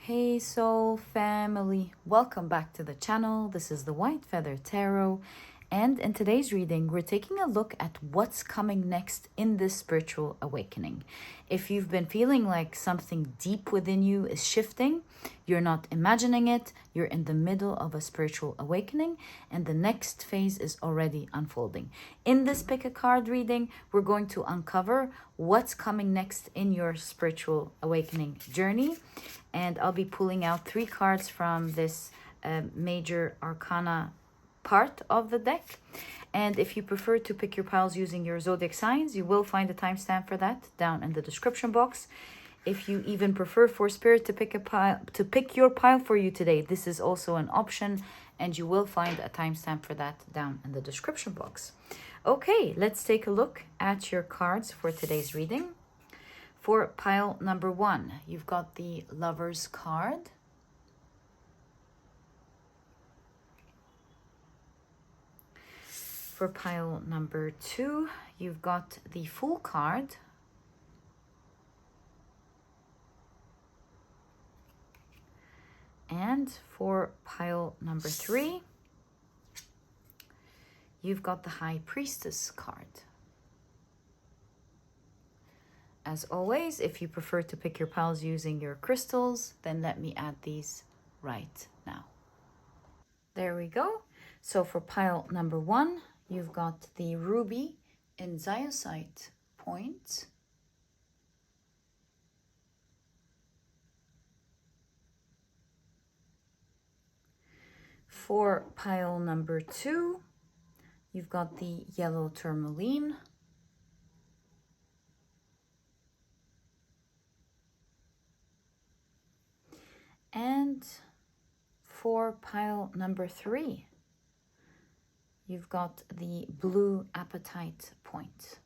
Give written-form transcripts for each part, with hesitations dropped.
Hey soul family, welcome back to the channel. This is the White Feather Tarot, and in today's reading we're taking a look at what's coming next in this spiritual awakening. If you've been feeling like something deep within you is shifting, you're not imagining it, you're in the middle of a spiritual awakening and the next phase is already unfolding. In this pick a card reading, we're going to uncover what's coming next in your spiritual awakening journey. And I'll be pulling out 3 cards from this major arcana part of the deck. And if you prefer to pick your piles using your zodiac signs, you will find a timestamp for that down in the description box. If you even prefer for spirit to pick your pile for you today, this is also an option, and you will find a timestamp for that down in the description box. Okay, let's take a look at your cards for today's reading. For pile number 1, you've got the Lover's card. For pile number 2, you've got the Fool card. And for pile number 3, you've got the High Priestess card. As always, if you prefer to pick your piles using your crystals, then let me add these right now. There we go. So for pile number 1, you've got the Ruby in Zoisite point. For pile number 2, you've got the yellow Tourmaline. And for pile number 3, you've got the blue Apatite point.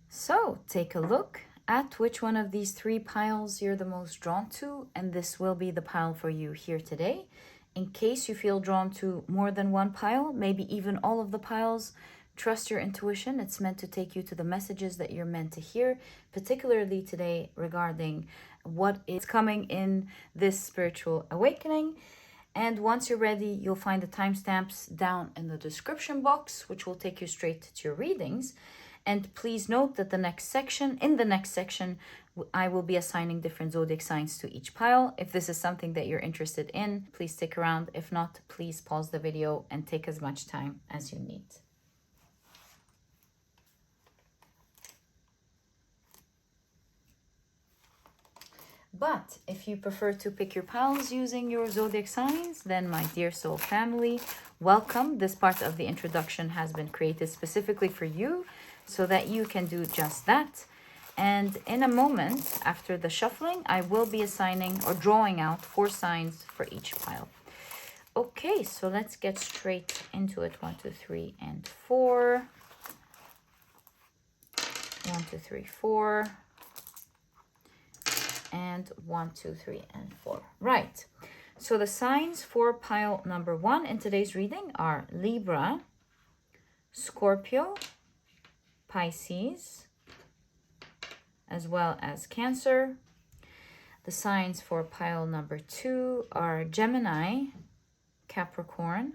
So take a look at which one of these 3 piles you're the most drawn to, and this will be the pile for you here today. In case you feel drawn to more than one pile, maybe even all of the piles, trust your intuition. It's meant to take you to the messages that you're meant to hear, particularly today regarding what is coming in this spiritual awakening. And once you're ready, you'll find the timestamps down in the description box, which will take you straight to your readings. And please note that in the next section, I will be assigning different zodiac signs to each pile. If this is something that you're interested in, please stick around. If not, please pause the video and take as much time as you need. But if you prefer to pick your piles using your zodiac signs, then my dear soul family, welcome. This part of the introduction has been created specifically for you so that you can do just that. And in a moment, after the shuffling, I will be assigning or drawing out 4 signs for each pile. Okay, so let's get straight into it. 1, 2, 3, and 4. 1, 2, 3, 4. And 1, 2, 3, and 4. Right. So the signs for pile number 1 in today's reading are Libra, Scorpio, Pisces, as well as Cancer. The signs for pile number 2 are Gemini, Capricorn,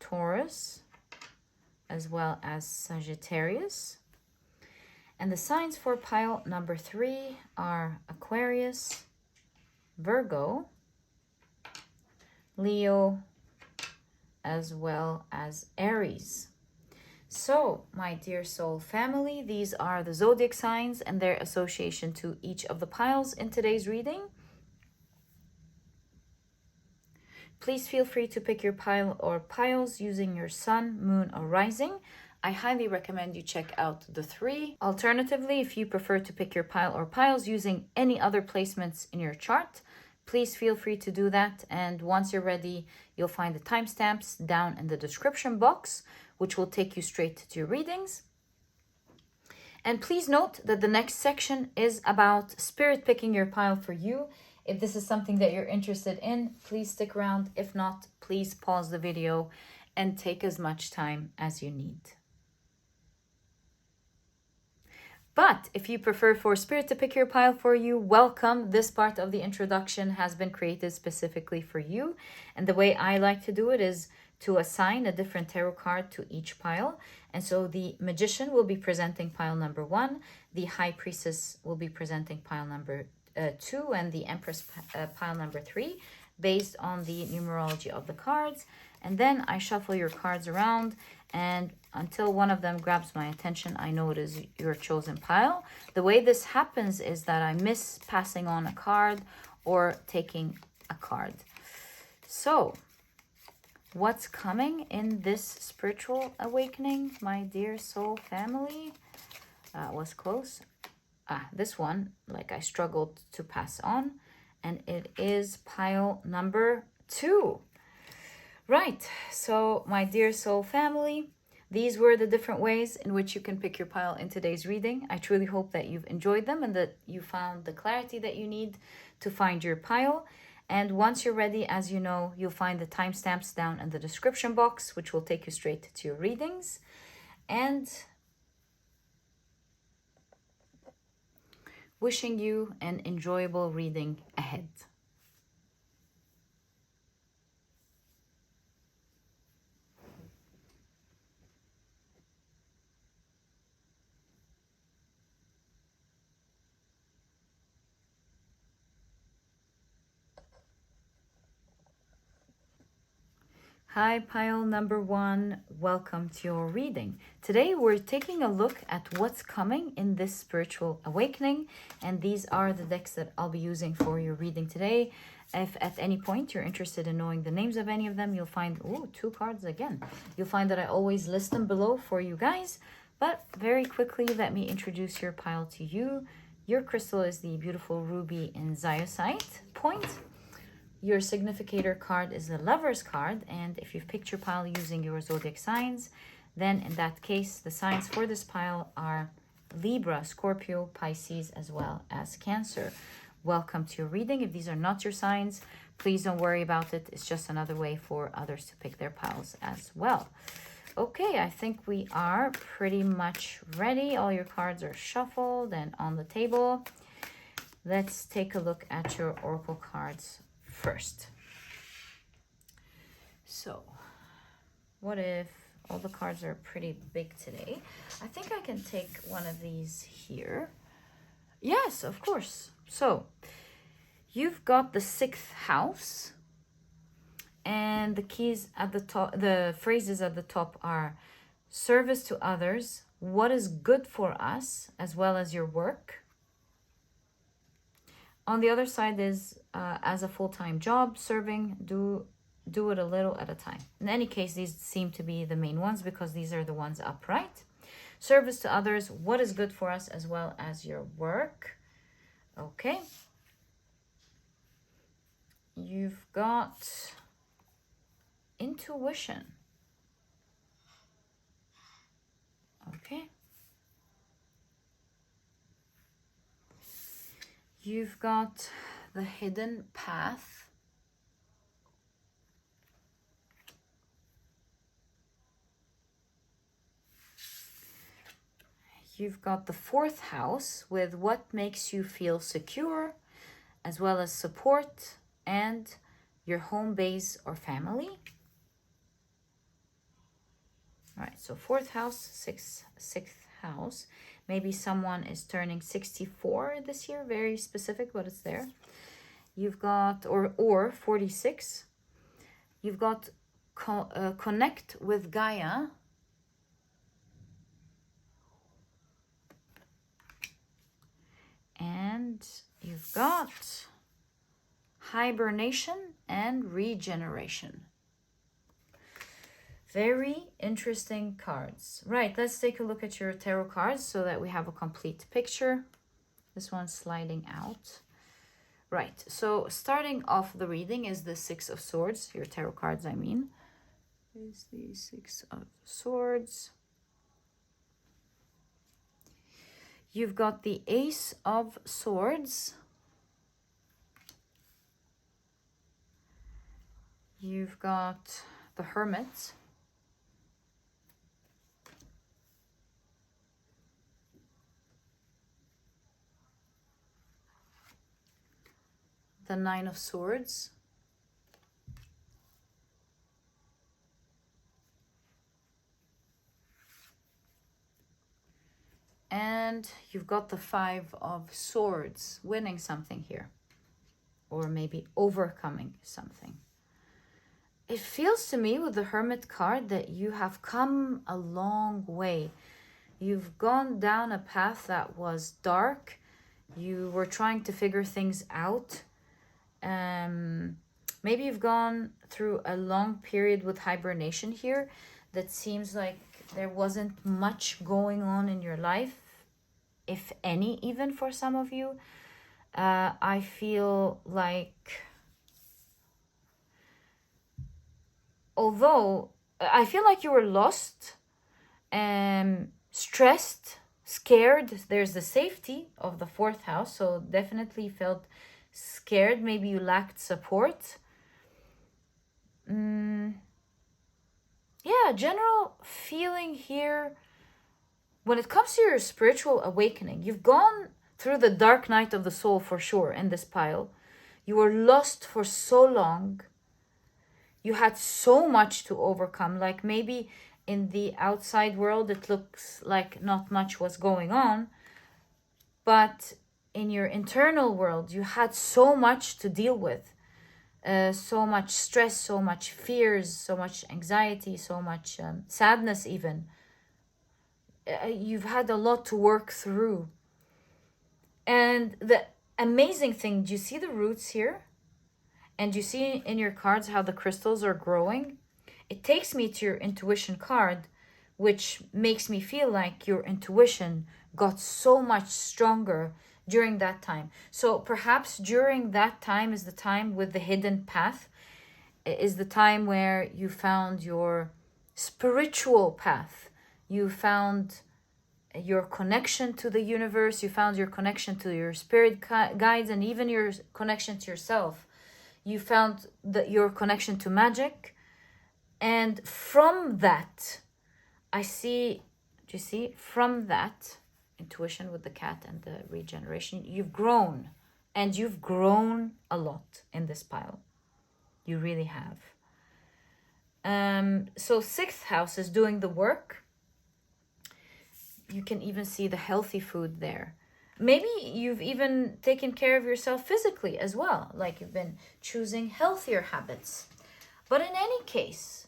Taurus, as well as Sagittarius. And the signs for pile number 3 are Aquarius, Virgo, Leo, as well as Aries. So, my dear soul family, these are the zodiac signs and their association to each of the piles in today's reading. Please feel free to pick your pile or piles using your sun, moon, or rising. I highly recommend you check out the 3. Alternatively, if you prefer to pick your pile or piles using any other placements in your chart, please feel free to do that. And once you're ready, you'll find the timestamps down in the description box, which will take you straight to your readings. And please note that the next section is about spirit picking your pile for you. If this is something that you're interested in, please stick around. If not, please pause the video and take as much time as you need. But if you prefer for Spirit to pick your pile for you, welcome. This part of the introduction has been created specifically for you. And the way I like to do it is to assign a different tarot card to each pile. And so the Magician will be presenting pile number 1, the High Priestess will be presenting pile number 2, and the Empress pile number 3, based on the numerology of the cards. And then I shuffle your cards around, and until one of them grabs my attention, I know it is your chosen pile. The way this happens is that I miss passing on a card or taking a card. So, what's coming in this spiritual awakening, my dear soul family? Was close. This one, like I struggled to pass on, and it is pile number 2. Right, so my dear soul family, these were the different ways in which you can pick your pile in today's reading. I truly hope that you've enjoyed them and that you found the clarity that you need to find your pile. And once you're ready, as you know, you'll find the timestamps down in the description box, which will take you straight to your readings. And wishing you an enjoyable reading ahead. Hi, pile number 1. Welcome to your reading. Today we're taking a look at what's coming in this spiritual awakening, and these are the decks that I'll be using for your reading today. If at any point you're interested in knowing the names of any of them, you'll find, 2 cards again. You'll find that I always list them below for you guys. But very quickly, let me introduce your pile to you. Your crystal is the beautiful Ruby in Zoisite point. Your significator card is the Lover's card, and if you've picked your pile using your zodiac signs, then in that case, the signs for this pile are Libra, Scorpio, Pisces, as well as Cancer. Welcome to your reading. If these are not your signs, please don't worry about it. It's just another way for others to pick their piles as well. Okay, I think we are pretty much ready. All your cards are shuffled and on the table. Let's take a look at your oracle cards first. So, what if all the cards are pretty big today? I think I can take one of these here. Yes, of course. So, you've got the 6th house, and the keys at the top, the phrases at the top are service to others, what is good for us, as well as your work. On the other side is as a full-time job, serving, do it a little at a time. In any case, these seem to be the main ones because these are the ones upright. Service to others, what is good for us, as well as your work. Okay. You've got intuition. Okay. You've got the hidden path. You've got the 4th house with what makes you feel secure, as well as support and your home base or family. All right, so 4th house, 6th house. Maybe someone is turning 64 this year, very specific, but it's there. You've got, or 46. You've got connect with Gaia. And you've got hibernation and regeneration. Very interesting cards. Right, let's take a look at your tarot cards so that we have a complete picture. This one's sliding out. Right, so starting off the reading is the 6 of Swords, your tarot cards, I mean. Is the 6 of Swords. You've got the Ace of Swords. You've got the Hermit. the Nine of Swords. And you've got the Five of Swords, winning something here. Or maybe overcoming something. It feels to me with the Hermit card that you have come a long way. You've gone down a path that was dark. You were trying to figure things out. Maybe you've gone through a long period with hibernation here that seems like there wasn't much going on in your life, if any, even for some of you. I feel like, although I feel like you were lost, stressed, scared. There's the safety of the fourth house, so definitely felt scared. Maybe you lacked support. Yeah, general feeling here. When it comes to your spiritual awakening, you've gone through the dark night of the soul for sure in this pile. You were lost for so long. You had so much to overcome. Like maybe in the outside world, it looks like not much was going on. But in your internal world, you had so much to deal with. So much stress, so much fears, so much anxiety, so much sadness even. You've had a lot to work through. And the amazing thing, do you see the roots here? And you see in your cards how the crystals are growing? It takes me to your intuition card, which makes me feel like your intuition got so much stronger during that time. So perhaps during that time is the time with the hidden path, is the time where you found your spiritual path. You found your connection to the universe. You found your connection to your spirit guides and even your connection to yourself. You found your connection to magic. And from that, I see, do you see? From that, intuition with the cat and the regeneration, you've grown. And you've grown a lot in this pile. You really have. So sixth house is doing the work. You can even see the healthy food there. Maybe you've even taken care of yourself physically as well. Like you've been choosing healthier habits. But in any case,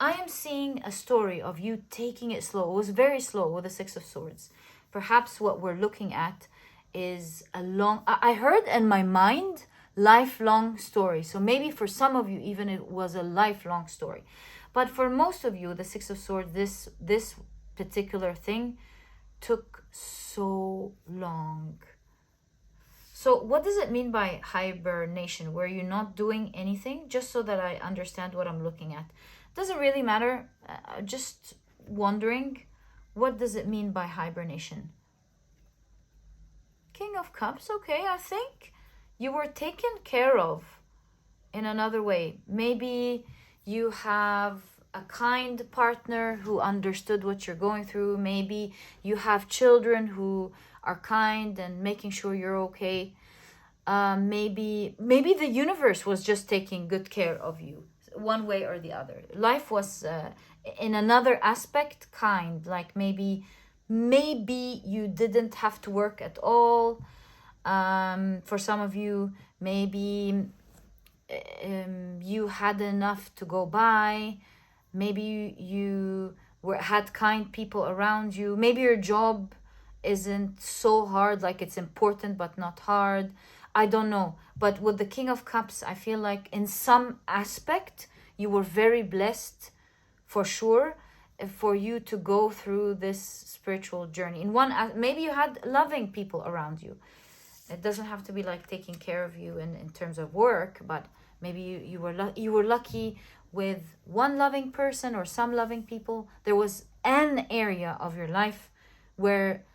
I am seeing a story of you taking it slow. It was very slow with the Six of Swords. Perhaps what we're looking at is a long... I heard in my mind, lifelong story. So maybe for some of you, even it was a lifelong story. But for most of you, the Six of Swords, this particular thing took so long. So what does it mean by hibernation? Were you not doing anything? Just so that I understand what I'm looking at. Doesn't really matter. Just wondering, what does it mean by hibernation? King of Cups, okay, I think you were taken care of in another way. Maybe you have a kind partner who understood what you're going through. Maybe you have children who are kind and making sure you're okay. Maybe the universe was just taking good care of you, one way or the other. Life was, in another aspect, kind. Like maybe you didn't have to work at all. For some of you, maybe you had enough to go by. Maybe you had kind people around you. Maybe your job isn't so hard, like it's important but not hard. I don't know. But with the King of Cups, I feel like in some aspect, you were very blessed for sure for you to go through this spiritual journey. In one, maybe you had loving people around you. It doesn't have to be like taking care of you in terms of work, but maybe you were lucky with one loving person or some loving people. There was an area of your life where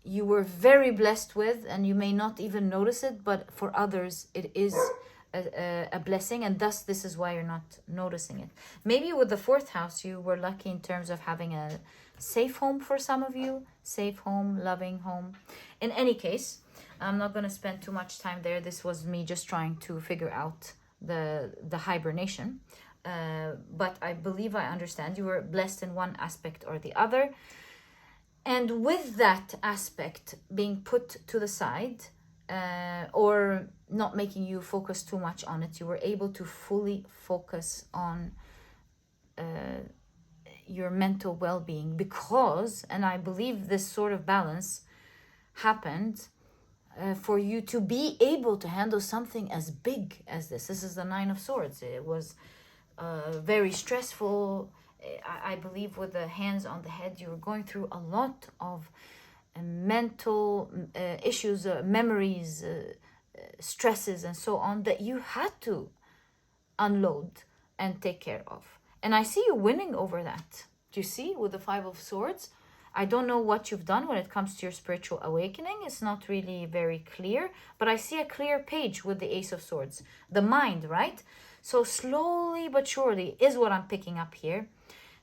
you were very blessed with, and you may not even notice it, but for others it is a blessing, and thus this is why you're not noticing it. Maybe with the fourth house, you were lucky in terms of having a safe home for some of you, safe home, loving home. In any case, I'm not going to spend too much time there. This was me just trying to figure out the hibernation. But I believe I understand. You were blessed in one aspect or the other. And with that aspect being put to the side, or not making you focus too much on it, you were able to fully focus on your mental well-being, because, and I believe this sort of balance happened for you to be able to handle something as big as this. This is the Nine of Swords. It was very stressful. I believe with the hands on the head, you were going through a lot of mental issues, memories, stresses, and so on, that you had to unload and take care of. And I see you winning over that. Do you see with the Five of Swords? I don't know what you've done when it comes to your spiritual awakening. It's not really very clear, but I see a clear page with the Ace of Swords. The mind, right? So slowly but surely is what I'm picking up here.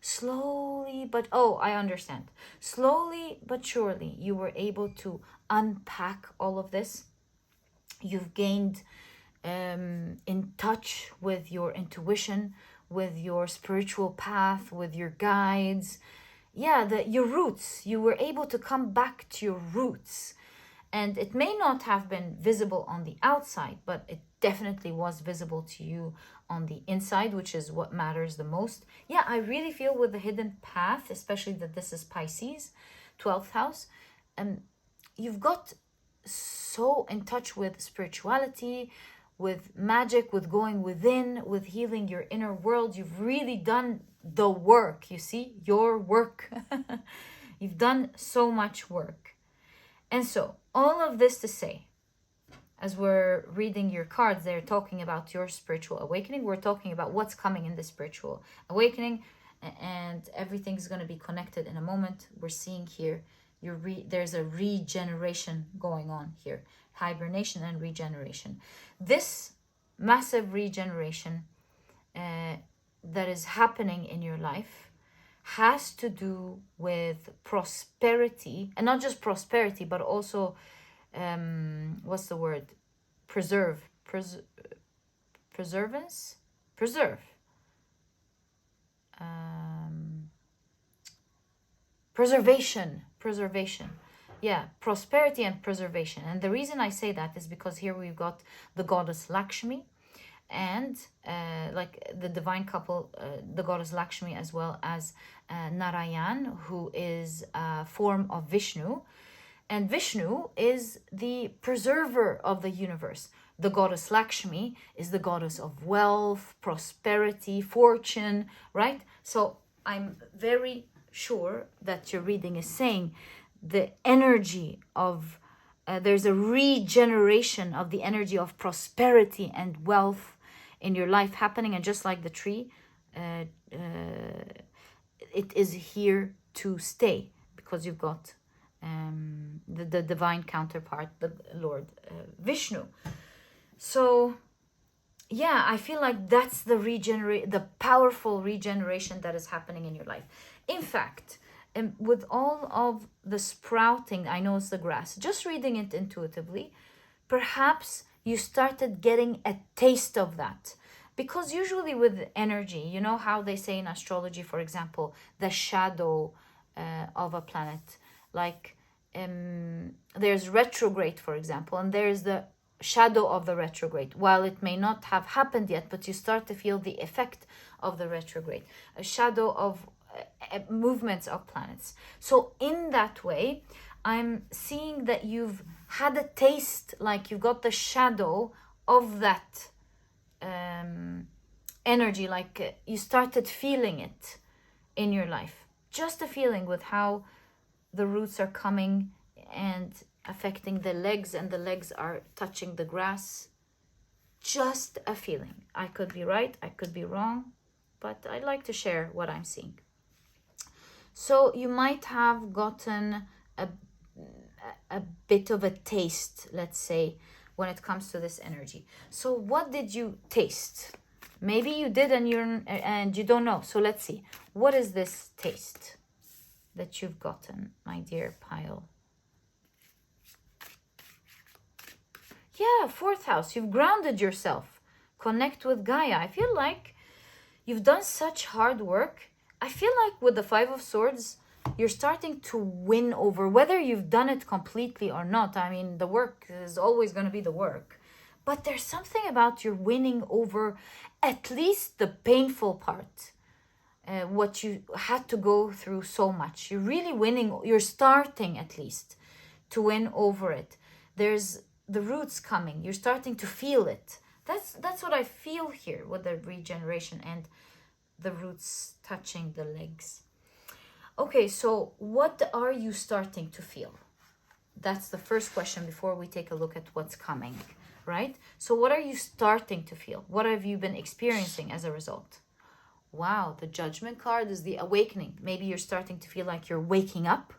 Slowly, but I understand. Slowly but surely, you were able to unpack all of this. You've gained in touch with your intuition, with your spiritual path, with your guides. Yeah, your roots. You were able to come back to your roots. And it may not have been visible on the outside, but it definitely was visible to you on the inside, which is what matters the most. Yeah, I really feel with the hidden path, especially that this is Pisces, 12th house, you've got so in touch with spirituality, with magic, with going within, with healing your inner world. You've really done the work, you see, your work. You've done so much work. And so, all of this to say, as we're reading your cards, they're talking about your spiritual awakening. We're talking about what's coming in the spiritual awakening, and everything's going to be connected in a moment. We're seeing here, there's a regeneration going on here. Hibernation and regeneration. This massive regeneration that is happening in your life has to do with prosperity, and not just prosperity, but also what's the word? Preserve. Preservation. Yeah, prosperity and preservation. And the reason I say that is because here we've got the goddess Lakshmi, and like the divine couple, the goddess Lakshmi, as well as Narayan, who is a form of Vishnu. And Vishnu is the preserver of the universe. The goddess Lakshmi is the goddess of wealth, prosperity, fortune, right? So I'm very sure that your reading is saying the energy of, there's a regeneration of the energy of prosperity and wealth in your life happening. And just like the tree, it is here to stay, because you've got the divine counterpart, the Lord Vishnu. So yeah, I feel like that's the powerful regeneration that is happening in your life. In fact, with all of the sprouting, I know it's the grass, just reading it intuitively, perhaps you started getting a taste of that. Because usually with energy, you know how they say in astrology, for example, the shadow of a planet, like there's retrograde, for example, and there's the shadow of the retrograde. While it may not have happened yet, but you start to feel the effect of the retrograde, a shadow of movements of planets. So in that way, I'm seeing that you've had a taste, like you've got the shadow of that energy, like you started feeling it in your life. Just a feeling with how the roots are coming and affecting the legs, and the legs are touching the grass. Just a feeling. I could be right, I could be wrong, but I'd like to share what I'm seeing. So you might have gotten a bit of a taste, let's say, when it comes to this energy. So what did you taste? Maybe you did and you don't know. So let's see. What is this taste that you've gotten, my dear pile? Yeah, fourth house. You've grounded yourself. Connect with Gaia. I feel like you've done such hard work. I feel like with the Five of Swords, you're starting to win over, whether you've done it completely or not. I mean, the work is always going to be the work. But there's something about you're winning over at least the painful part. What you had to go through so much. You're really winning. You're starting at least to win over it. There's the roots coming. You're starting to feel it. That's what I feel here with the regeneration and the roots touching the legs. Okay, so what are you starting to feel? That's the first question before we take a look at what's coming, right? So what are you starting to feel? What have you been experiencing as a result? Wow, the Judgment card is the awakening. Maybe you're starting to feel like you're waking up.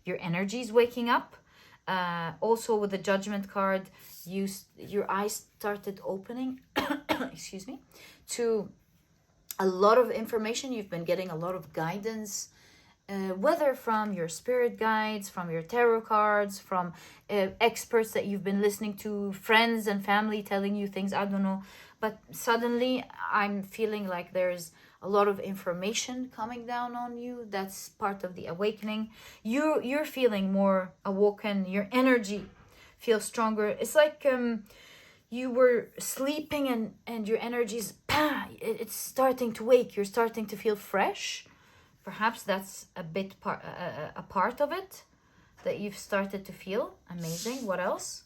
Your energy is waking up. Also with the Judgment card, your eyes started opening, excuse me, to a lot of information. You've been getting a lot of guidance, whether from your spirit guides, from your tarot cards, from experts that you've been listening to, friends and family telling you things, I don't know. But suddenly I'm feeling like there's a lot of information coming down on you. That's part of the awakening. You're feeling more awoken. Your energy feels stronger. It's like you were sleeping and your energy's it's starting to wake. You're starting to feel fresh. Perhaps that's a part of it that you've started to feel. Amazing. What else?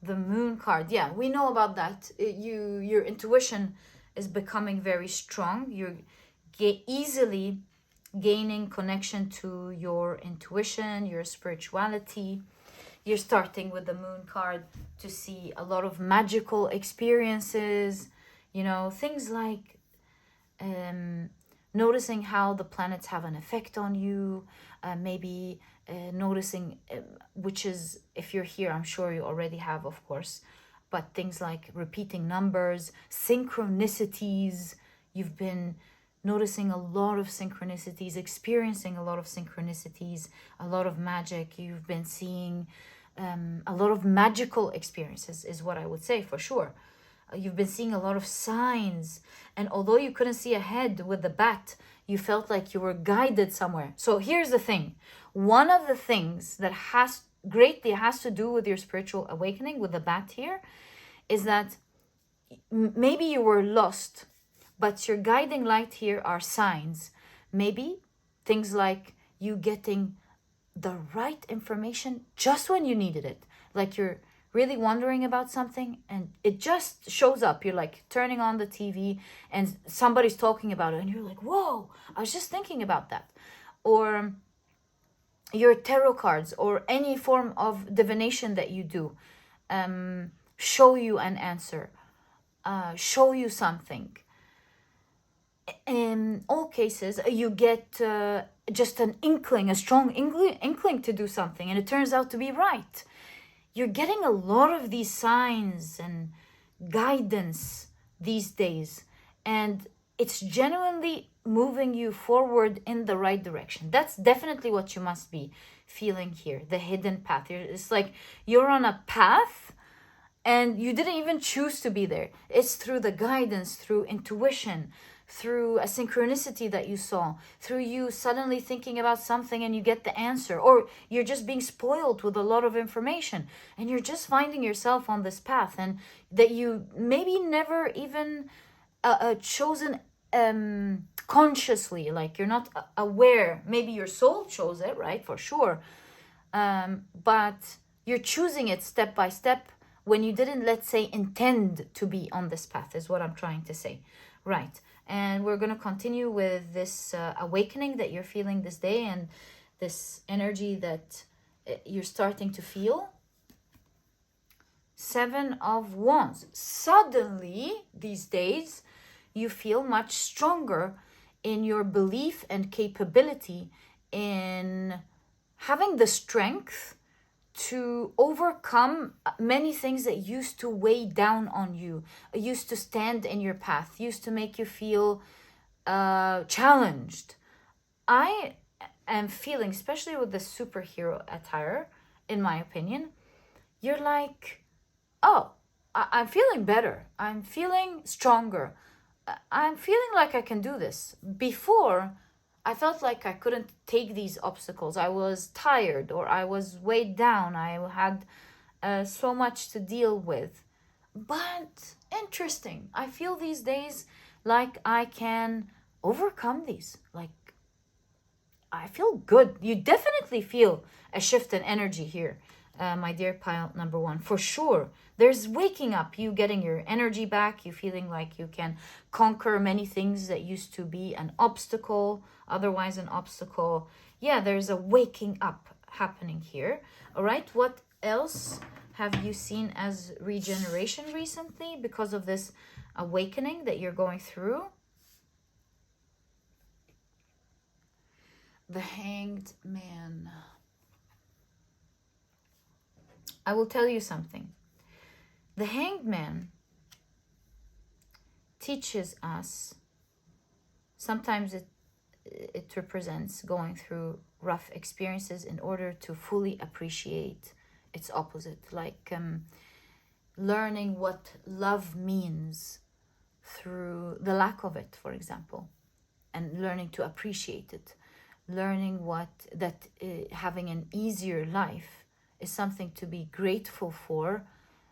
The Moon card. Yeah, we know about that. Your intuition is becoming very strong. You're easily gaining connection to your intuition, your spirituality. You're starting with the Moon card to see a lot of magical experiences, things like noticing how the planets have an effect on you, maybe noticing, which is, if you're here, I'm sure you already have, of course, but things like repeating numbers, synchronicities. You've been noticing a lot of synchronicities, experiencing a lot of synchronicities, a lot of magic. You've been seeing a lot of magical experiences is what I would say for sure. You've been seeing a lot of signs. And although you couldn't see ahead with the bat, you felt like you were guided somewhere. So here's the thing. One of the things that has to do with your spiritual awakening with the bat here is that maybe you were lost, but your guiding light here are signs. Maybe things like you getting the right information just when you needed it. Like you're really wondering about something and it just shows up. You're like turning on the TV and somebody's talking about it and you're like, whoa, I was just thinking about that. Or your tarot cards or any form of divination that you do show you an answer, show you something. In all cases, you get just an inkling, a strong inkling to do something, and it turns out to be right. You're getting a lot of these signs and guidance these days, and it's genuinely moving you forward in the right direction. That's definitely what you must be feeling here, the hidden path. It's like you're on a path and you didn't even choose to be there. It's through the guidance, through intuition, through a synchronicity that you saw, through you suddenly thinking about something and you get the answer, or you're just being spoiled with a lot of information and you're just finding yourself on this path and that you maybe never even chosen consciously, like you're not aware. Maybe your soul chose it, right? For sure. But you're choosing it step by step when you didn't, let's say, intend to be on this path, is what I'm trying to say. Right. And we're going to continue with this awakening that you're feeling this day and this energy that you're starting to feel. 7 of Wands. Suddenly, these days, you feel much stronger in your belief and capability in having the strength to overcome many things that used to weigh down on you, used to stand in your path, used to make you feel challenged. I am feeling, especially with the superhero attire, in my opinion, you're like, oh, I'm feeling better. I'm feeling stronger. I'm feeling like I can do this. Before, I felt like I couldn't take these obstacles. I was tired or I was weighed down. I had so much to deal with. But interesting. I feel these days like I can overcome these. Like, I feel good. You definitely feel a shift in energy here, my dear pile number one, for sure. There's waking up, you getting your energy back, you feeling like you can conquer many things that used to be an obstacle, otherwise an obstacle. Yeah, there's a waking up happening here. All right, what else have you seen as regeneration recently because of this awakening that you're going through? The Hanged Man. I will tell you something. The Hanged Man teaches us, sometimes it represents going through rough experiences in order to fully appreciate its opposite, like learning what love means through the lack of it, for example, and learning to appreciate it, learning that having an easier life is something to be grateful for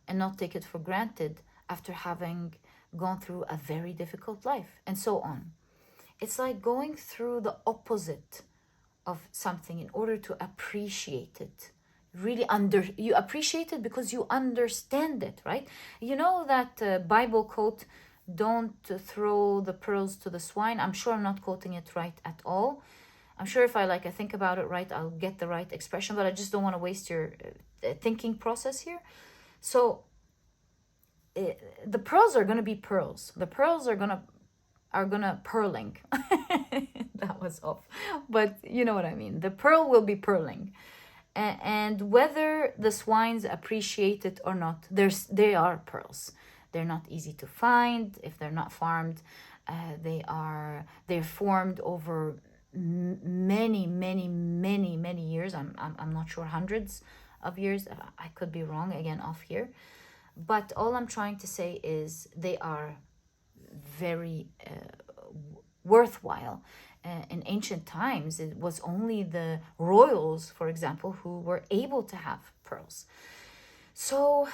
and not take it for granted after having gone through a very difficult life, and so on. It's like going through the opposite of something in order to appreciate it. Really you appreciate it because you understand it, right? You know that Bible quote, don't throw the pearls to the swine. I'm sure I'm not quoting it right at all. I'm sure if I think about it right, I'll get the right expression, but I just don't want to waste your thinking process here. So the pearls are going to be pearls. The pearls are gonna purling. That was off, but you know what I mean. The pearl will be purling, and whether the swines appreciate it or not, they are pearls. They're not easy to find if they're not farmed. They're formed over many years. I'm not sure, hundreds of years. I could be wrong, again, off here. But all I'm trying to say is they are very worthwhile. In ancient times, it was only the royals, for example, who were able to have pearls. So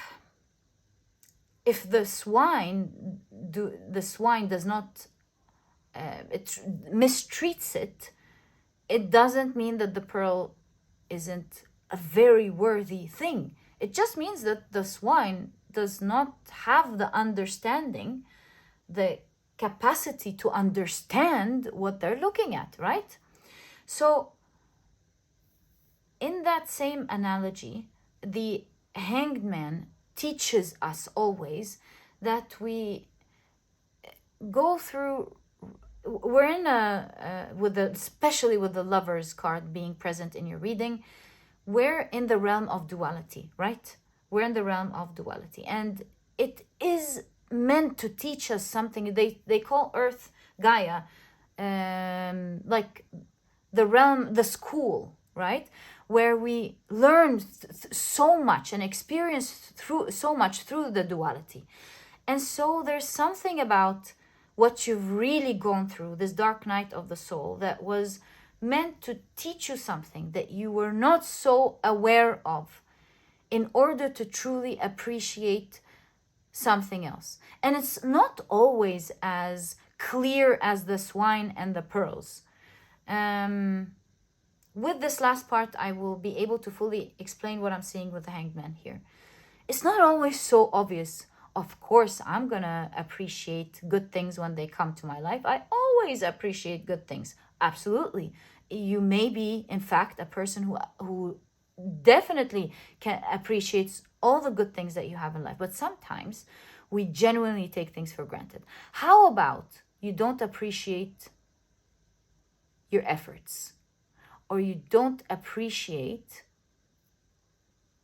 if the swine does not it mistreats it, it doesn't mean that the pearl isn't a very worthy thing. It just means that the swine does not have the understanding, the capacity to understand what they're looking at, right? So in that same analogy, the Hanged Man teaches us always that we go through, we're in especially with the Lovers card being present in your reading, we're in the realm of duality, right? We're in the realm of duality, and it is meant to teach us something. They call Earth Gaia, like the realm, the school, right? Where we learn so much and experience through so much through the duality. And so there's something about what you've really gone through, this dark night of the soul, that was meant to teach you something that you were not so aware of in order to truly appreciate something else. And it's not always as clear as the swine and the pearls. With this last part, I will be able to fully explain what I'm seeing with the Hanged Man here. It's not always so obvious. Of course, I'm gonna appreciate good things when they come to my life. I always appreciate good things. Absolutely. You may be, in fact, a person who definitely appreciates all the good things that you have in life. But sometimes we genuinely take things for granted. How about you don't appreciate your efforts, or you don't appreciate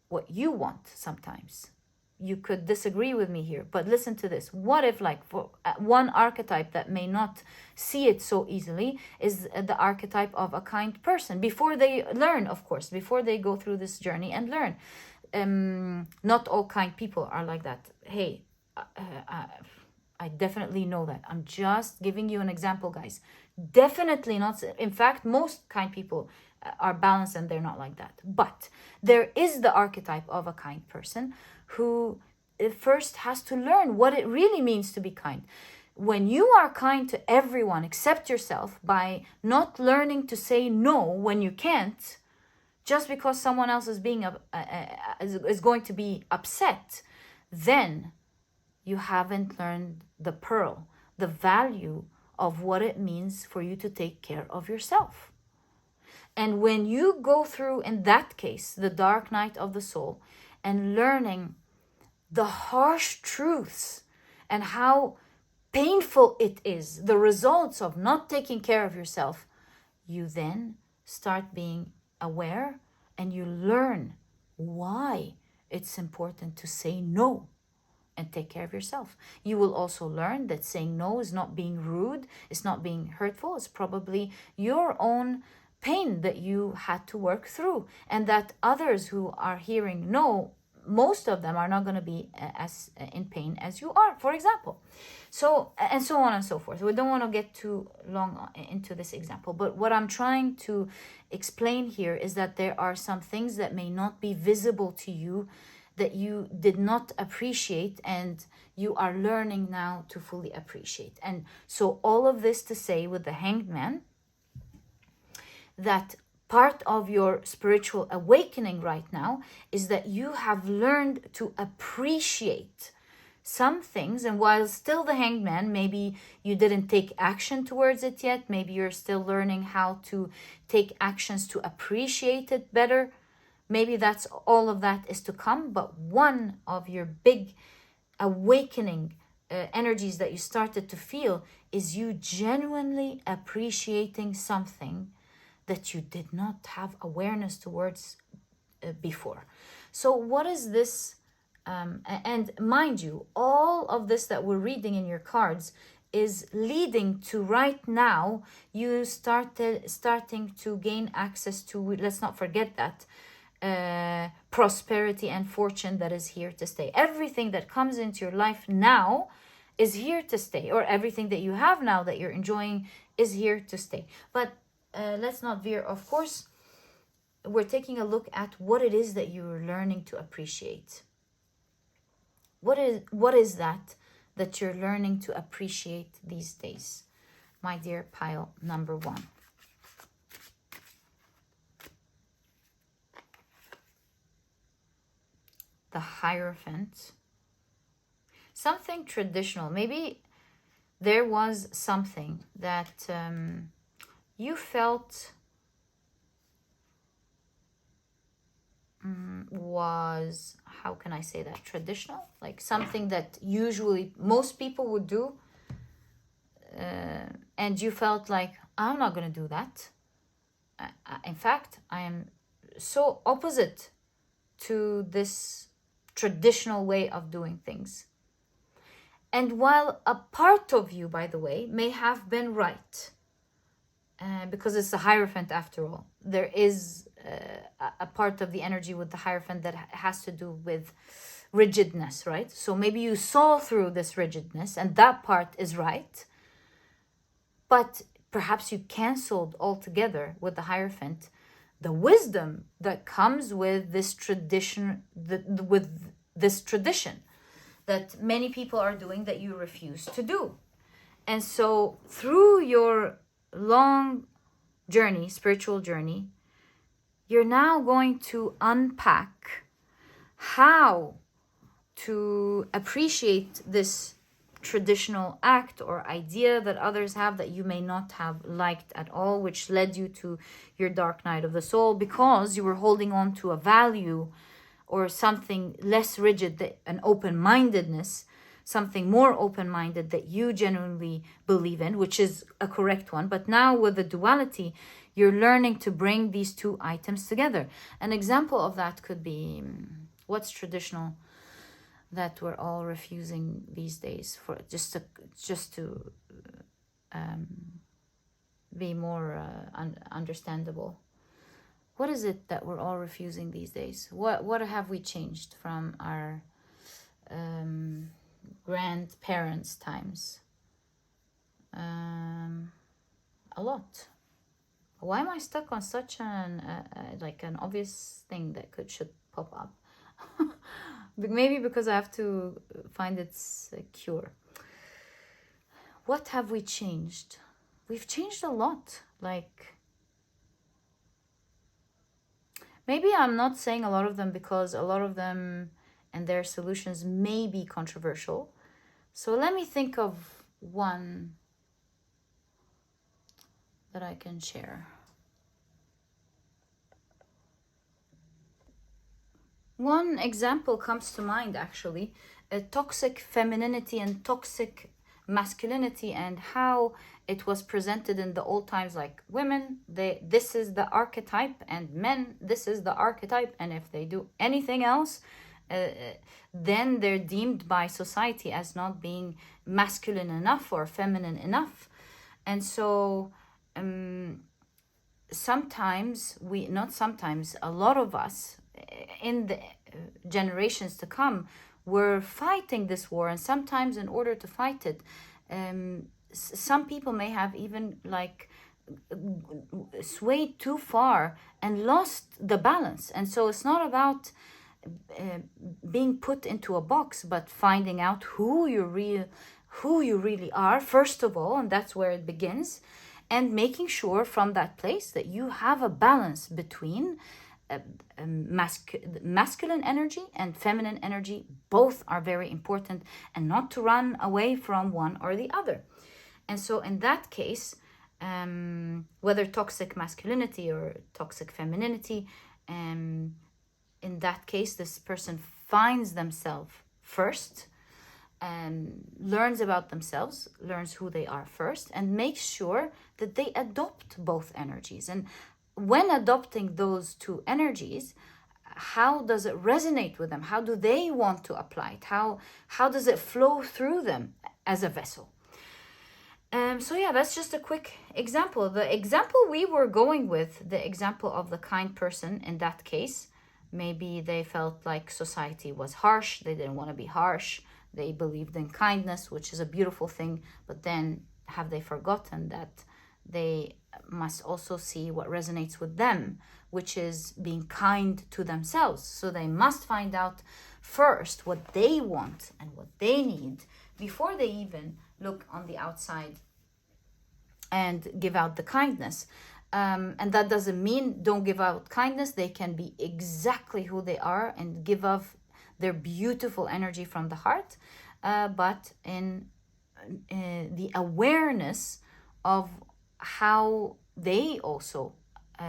what you want sometimes. You could disagree with me here, but listen to this. What if, like, for one archetype that may not see it so easily is the archetype of a kind person, before they learn, of course, before they go through this journey and learn. Not all kind people are like that. Hey, I definitely know that. I'm just giving you an example, guys. Definitely not. In fact, most kind people are balanced and they're not like that. But there is the archetype of a kind person who first has to learn what it really means to be kind. When you are kind to everyone except yourself, by not learning to say no when you can't, just because someone else is being is going to be upset, then you haven't learned the pearl, the value of what it means for you to take care of yourself. And when you go through, in that case, the dark night of the soul, and learning the harsh truths and how painful it is, the results of not taking care of yourself, you then start being aware and you learn why it's important to say no and take care of yourself. You will also learn that saying no is not being rude, it's not being hurtful, it's probably your own pain that you had to work through, and that others who are hearing no, most of them are not going to be as in pain as you are, for example. So, and so on and so forth. We don't want to get too long into this example, but what I'm trying to explain here is that there are some things that may not be visible to you, that you did not appreciate, and you are learning now to fully appreciate. And so all of this to say, with the Hanged Man, that part of your spiritual awakening right now is that you have learned to appreciate some things. And while still the Hanged Man, maybe you didn't take action towards it yet, maybe you're still learning how to take actions to appreciate it better, maybe that's all of that is to come. But one of your big awakening energies that you started to feel is you genuinely appreciating something that you did not have awareness towards before. So what is this? And mind you, all of this that we're reading in your cards is leading to right now you starting to gain access to, let's not forget that, prosperity and fortune that is here to stay. Everything that comes into your life now is here to stay, or everything that you have now that you're enjoying is here to stay. But let's not veer. Of course, we're taking a look at what it is that you're learning to appreciate. What is that you're learning to appreciate these days, my dear pile number one? The Hierophant. Something traditional. Maybe there was something that you felt was, how can I say that, traditional, like something that usually most people would do, and you felt like, I'm not going to do that. In fact, I am so opposite to this traditional way of doing things. And while a part of you, by the way, may have been right, because it's the Hierophant after all, there is a part of the energy with the Hierophant that has to do with rigidness, right? So maybe you saw through this rigidness and that part is right, but perhaps you canceled altogether with the Hierophant the wisdom that comes with this tradition, that many people are doing that you refuse to do. And so through your long journey, spiritual journey, you're now going to unpack how to appreciate this traditional act or idea that others have that you may not have liked at all, which led you to your dark night of the soul because you were holding on to a value or something less rigid, an open-mindedness. something more open-minded that you genuinely believe in, which is a correct one. But now with the duality, you're learning to bring these two items together. An example of that could be what's traditional that we're all refusing these days, for just to be more understandable. What is it that we're all refusing these days? What have we changed from our grandparents' times? A lot. Why am I stuck on such an like an obvious thing that should pop up? Maybe because I have to find its cure. What have we changed? We've changed a lot. Like, maybe I'm not saying a lot of them because a lot of them and their solutions may be controversial. So let me think of one that I can share. One example comes to mind, actually, toxic femininity and toxic masculinity, and how it was presented in the old times. Like, women, this is the archetype, and men, this is the archetype, and if they do anything else, then they're deemed by society as not being masculine enough or feminine enough. And so sometimes a lot of us in the generations to come, we're fighting this war. And sometimes in order to fight it, some people may have even like swayed too far and lost the balance. And so it's not about being put into a box, but finding out who you really are, first of all, and that's where it begins, and making sure from that place that you have a balance between masculine energy and feminine energy. Both are very important, and not to run away from one or the other. And so in that case, whether toxic masculinity or toxic femininity, in that case, this person finds themselves first, learns about themselves, learns who they are first, and makes sure that they adopt both energies. And when adopting those two energies, how does it resonate with them? How do they want to apply it? How does it flow through them as a vessel? So yeah, that's just a quick example. The example we were going with, the example of the kind person in that case, maybe they felt like society was harsh. They didn't want to be harsh. They believed in kindness, which is a beautiful thing. But then have they forgotten that they must also see what resonates with them, which is being kind to themselves. So they must find out first what they want and what they need before they even look on the outside and give out the kindness. And that doesn't mean don't give out kindness. They can be exactly who they are and give off their beautiful energy from the heart, but in the awareness of how they also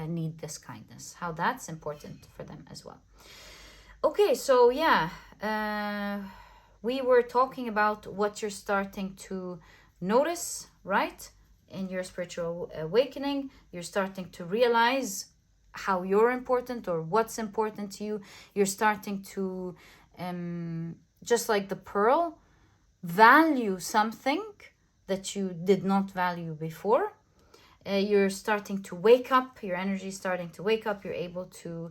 need this kindness, how that's important for them as well. Okay, so yeah, we were talking about what you're starting to notice, right? In your spiritual awakening, you're starting to realize how you're important or what's important to you. You're starting to, just like the pearl, value something that you did not value before. You're starting to wake up, your energy is starting to wake up. You're able to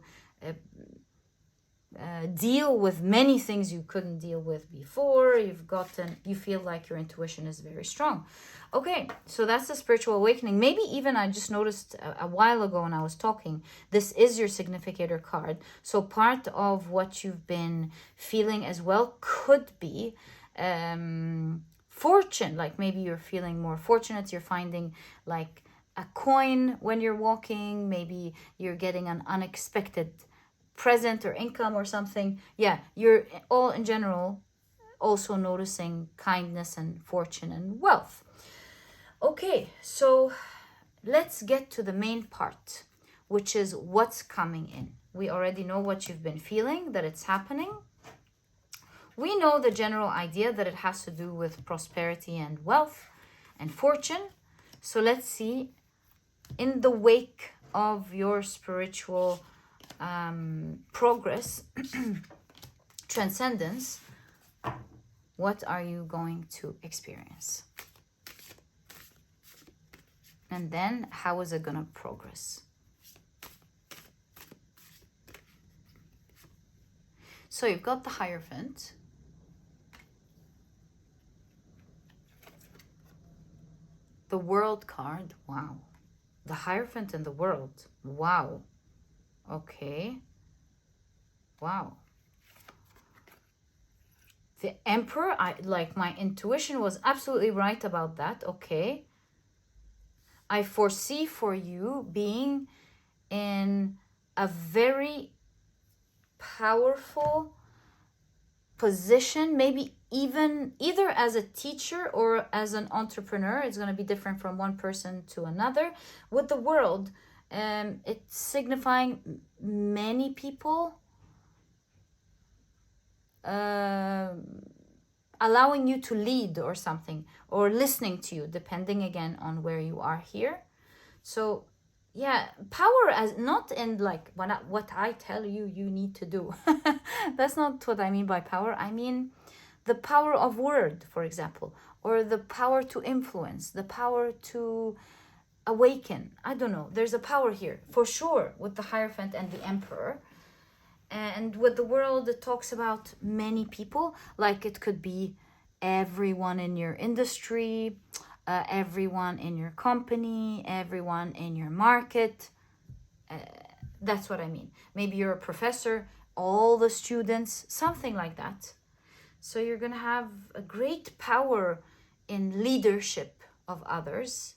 deal with many things you couldn't deal with before. You feel like your intuition is very strong. Okay, so that's the spiritual awakening. Maybe even I just noticed a while ago when I was talking, this is your significator card. So part of what you've been feeling as well could be fortune. Like maybe you're feeling more fortunate. You're finding like a coin when you're walking. Maybe you're getting an unexpected present or income or something. Yeah, you're all in general also noticing kindness and fortune and wealth. Okay, so let's get to the main part, which is what's coming in. We already know what you've been feeling, that it's happening. we know the general idea that it has to do with prosperity and wealth and fortune. So let's see, in the wake of your spiritual progress, transcendence, what are you going to experience? And then how is it going to progress? So you've got the Hierophant. The World card. Wow. The Hierophant and the World. Wow. Okay. Wow. The Emperor. My intuition was absolutely right about that. Okay. I foresee for you being in a very powerful position, maybe even either as a teacher or as an entrepreneur. It's going to be different from one person to another. With the World, it's signifying many people allowing you to lead or something, or listening to you, depending again on where you are here. So yeah, power as not in like what I tell you need to do. That's not what I mean by power. I mean the power of word, for example, or the power to influence, the power to awaken. I don't know. There's a power here for sure with the Hierophant and the Emperor. And with the World, it talks about many people. Like it could be everyone in your industry, everyone in your company, everyone in your market. That's what I mean. Maybe you're a professor, all the students, something like that. So you're going to have a great power in leadership of others.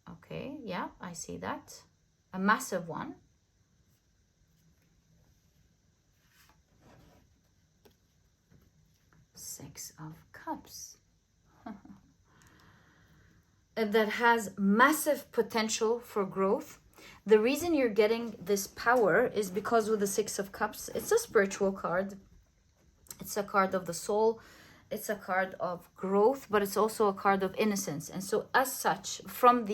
Okay, yeah, I see that. A massive one. Six of Cups. That has massive potential for growth. The reason you're getting this power is because with the Six of Cups, it's a spiritual card. It's a card of the soul. It's a card of growth, but it's also a card of innocence. And so as such, from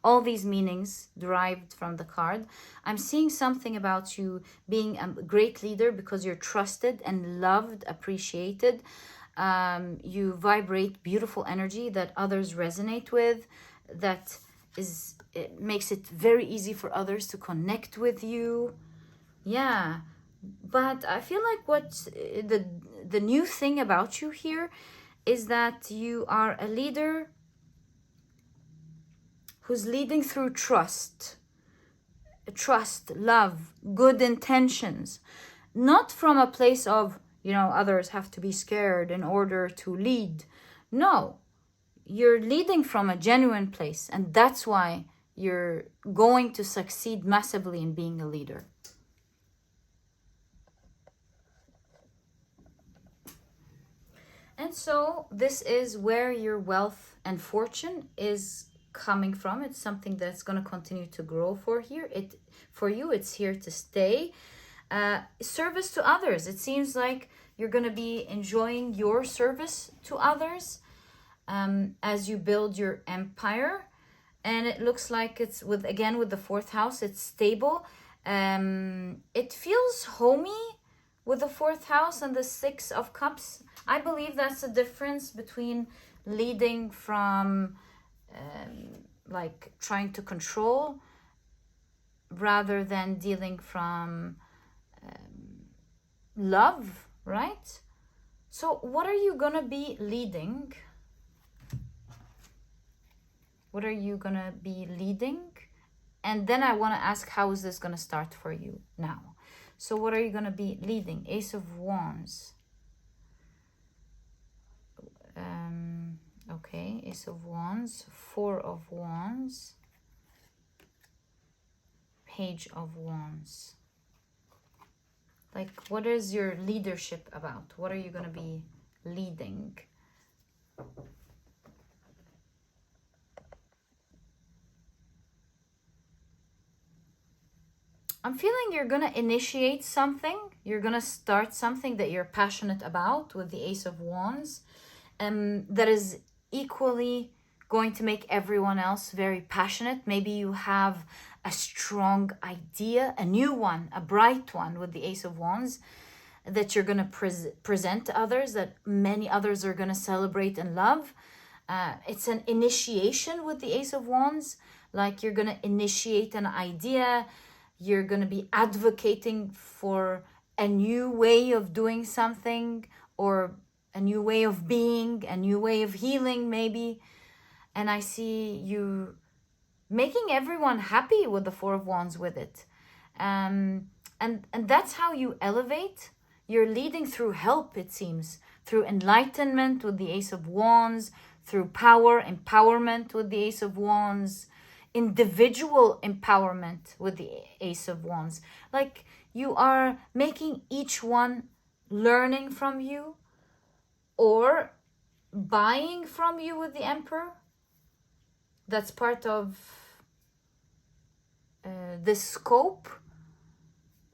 all these meanings derived from the card, I'm seeing something about you being a great leader because you're trusted and loved, appreciated. You vibrate beautiful energy that others resonate with, it makes it very easy for others to connect with you. Yeah, but I feel like what the new thing about you here is that you are a leader who's leading through trust, love, good intentions, not from a place of, others have to be scared in order to lead. No, you're leading from a genuine place, and that's why you're going to succeed massively in being a leader. And so this is where your wealth and fortune is coming from. It's something that's going to continue to grow for you. It's here to stay. Service to others. It seems like you're going to be enjoying your service to others as you build your empire. And it looks like it's with the fourth house, it's stable. It feels homey with the fourth house and the Six of Cups. I believe that's the difference between leading from trying to control rather than dealing from love, right? So what are you gonna be leading? What are you gonna be leading? And then I want to ask, how is this gonna start for you now? So what are you gonna be leading? Ace of Wands. Okay, Ace of Wands, Four of Wands, Page of Wands. Like, what is your leadership about? What are you going to be leading? I'm feeling you're going to initiate something. You're going to start something that you're passionate about with the Ace of Wands, that is equally going to make everyone else very passionate. Maybe you have a strong idea, a new one, a bright one with the Ace of Wands that you're going to present to others, that many others are going to celebrate and love. It's an initiation with the Ace of Wands, like you're going to initiate an idea. You're going to be advocating for a new way of doing something, or a new way of being, a new way of healing maybe. And I see you making everyone happy with the Four of Wands with it. And that's how you elevate. You're leading through help, it seems, through enlightenment with the Ace of Wands, through power, empowerment with the Ace of Wands, individual empowerment with the Ace of Wands. Like you are making each one learning from you or buying from you with the Emperor. That's part of this scope.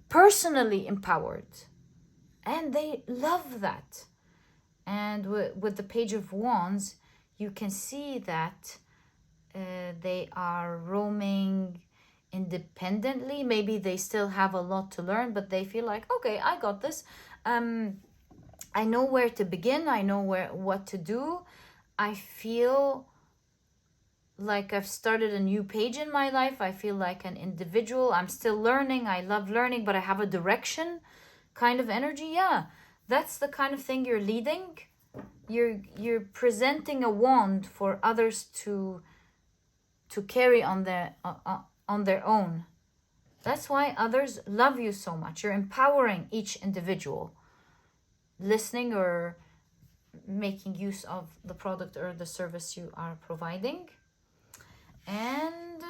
Personally empowered. And they love that. And with the Page of Wands, you can see that they are roaming independently. Maybe they still have a lot to learn, but they feel like, okay, I got this. I know where to begin. I know what to do. I feel like I've started a new page in my life. I feel like an individual. I'm still learning. I love learning, but I have a direction kind of energy. Yeah, that's the kind of thing you're leading. You're presenting a wand for others to carry on their own. That's why others love you so much. You're empowering each individual, listening or making use of the product or the service you are providing. And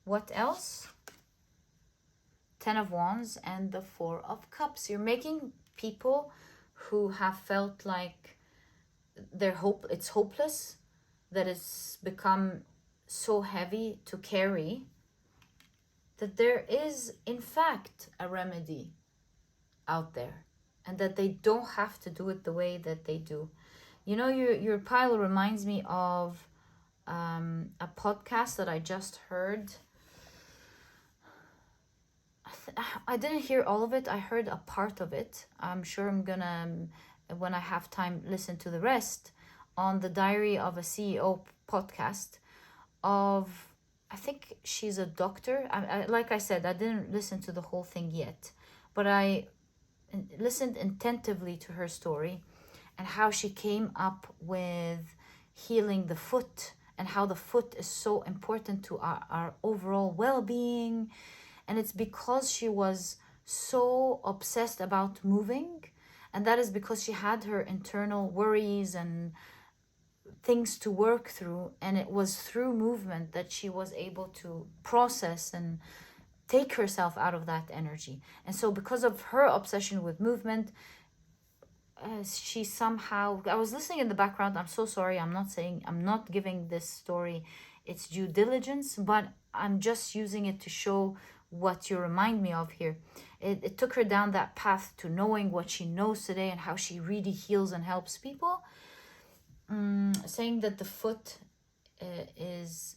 what else? 10 of Wands and the 4 of Cups. You're making people who have felt like it's hopeless, that it's become so heavy to carry, that there is in fact a remedy out there, and that they don't have to do it the way that they do. You know, your pile reminds me of a podcast that I just heard. I didn't hear all of it. I heard a part of it. I'm sure I'm gonna, when I have time, listen to the rest, on the Diary of a CEO podcast of, I think she's a doctor. Like I said, I didn't listen to the whole thing yet, but I listened attentively to her story and how she came up with healing the foot, and how the foot is so important to our overall well-being. And it's because she was so obsessed about moving, and that is because she had her internal worries and things to work through, and it was through movement that she was able to process and take herself out of that energy. And so because of her obsession with movement, she somehow, I was listening in the background, I'm so sorry, I'm not giving this story its due diligence, but I'm just using it to show what you remind me of here. It took her down that path to knowing what she knows today and how she really heals and helps people. Saying that the foot is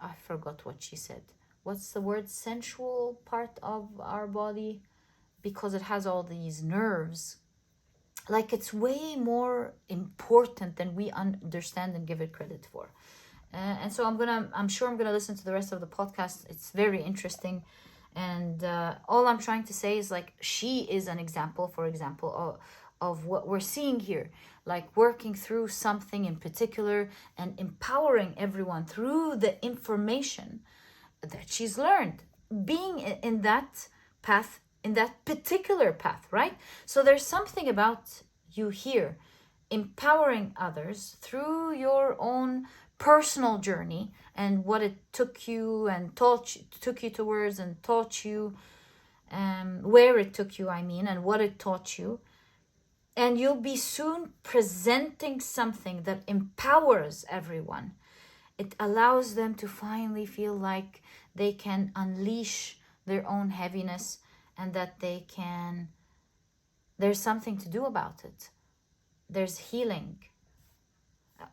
I forgot what she said. What's the word? Sensual part of our body, because it has all these nerves. Like it's way more important than we understand and give it credit for. And so I'm sure I'm gonna listen to the rest of the podcast. It's very interesting. And all I'm trying to say is, like, she is an example, for example, of what we're seeing here, like working through something in particular and empowering everyone through the information that she's learned, being in that path, in that particular path, right? So there's something about you here empowering others through your own personal journey and what it took you and took you towards and taught you, where it took you, and what it taught you. And you'll be soon presenting something that empowers everyone. It allows them to finally feel like they can unleash their own heaviness, and that there's something to do about it. There's healing.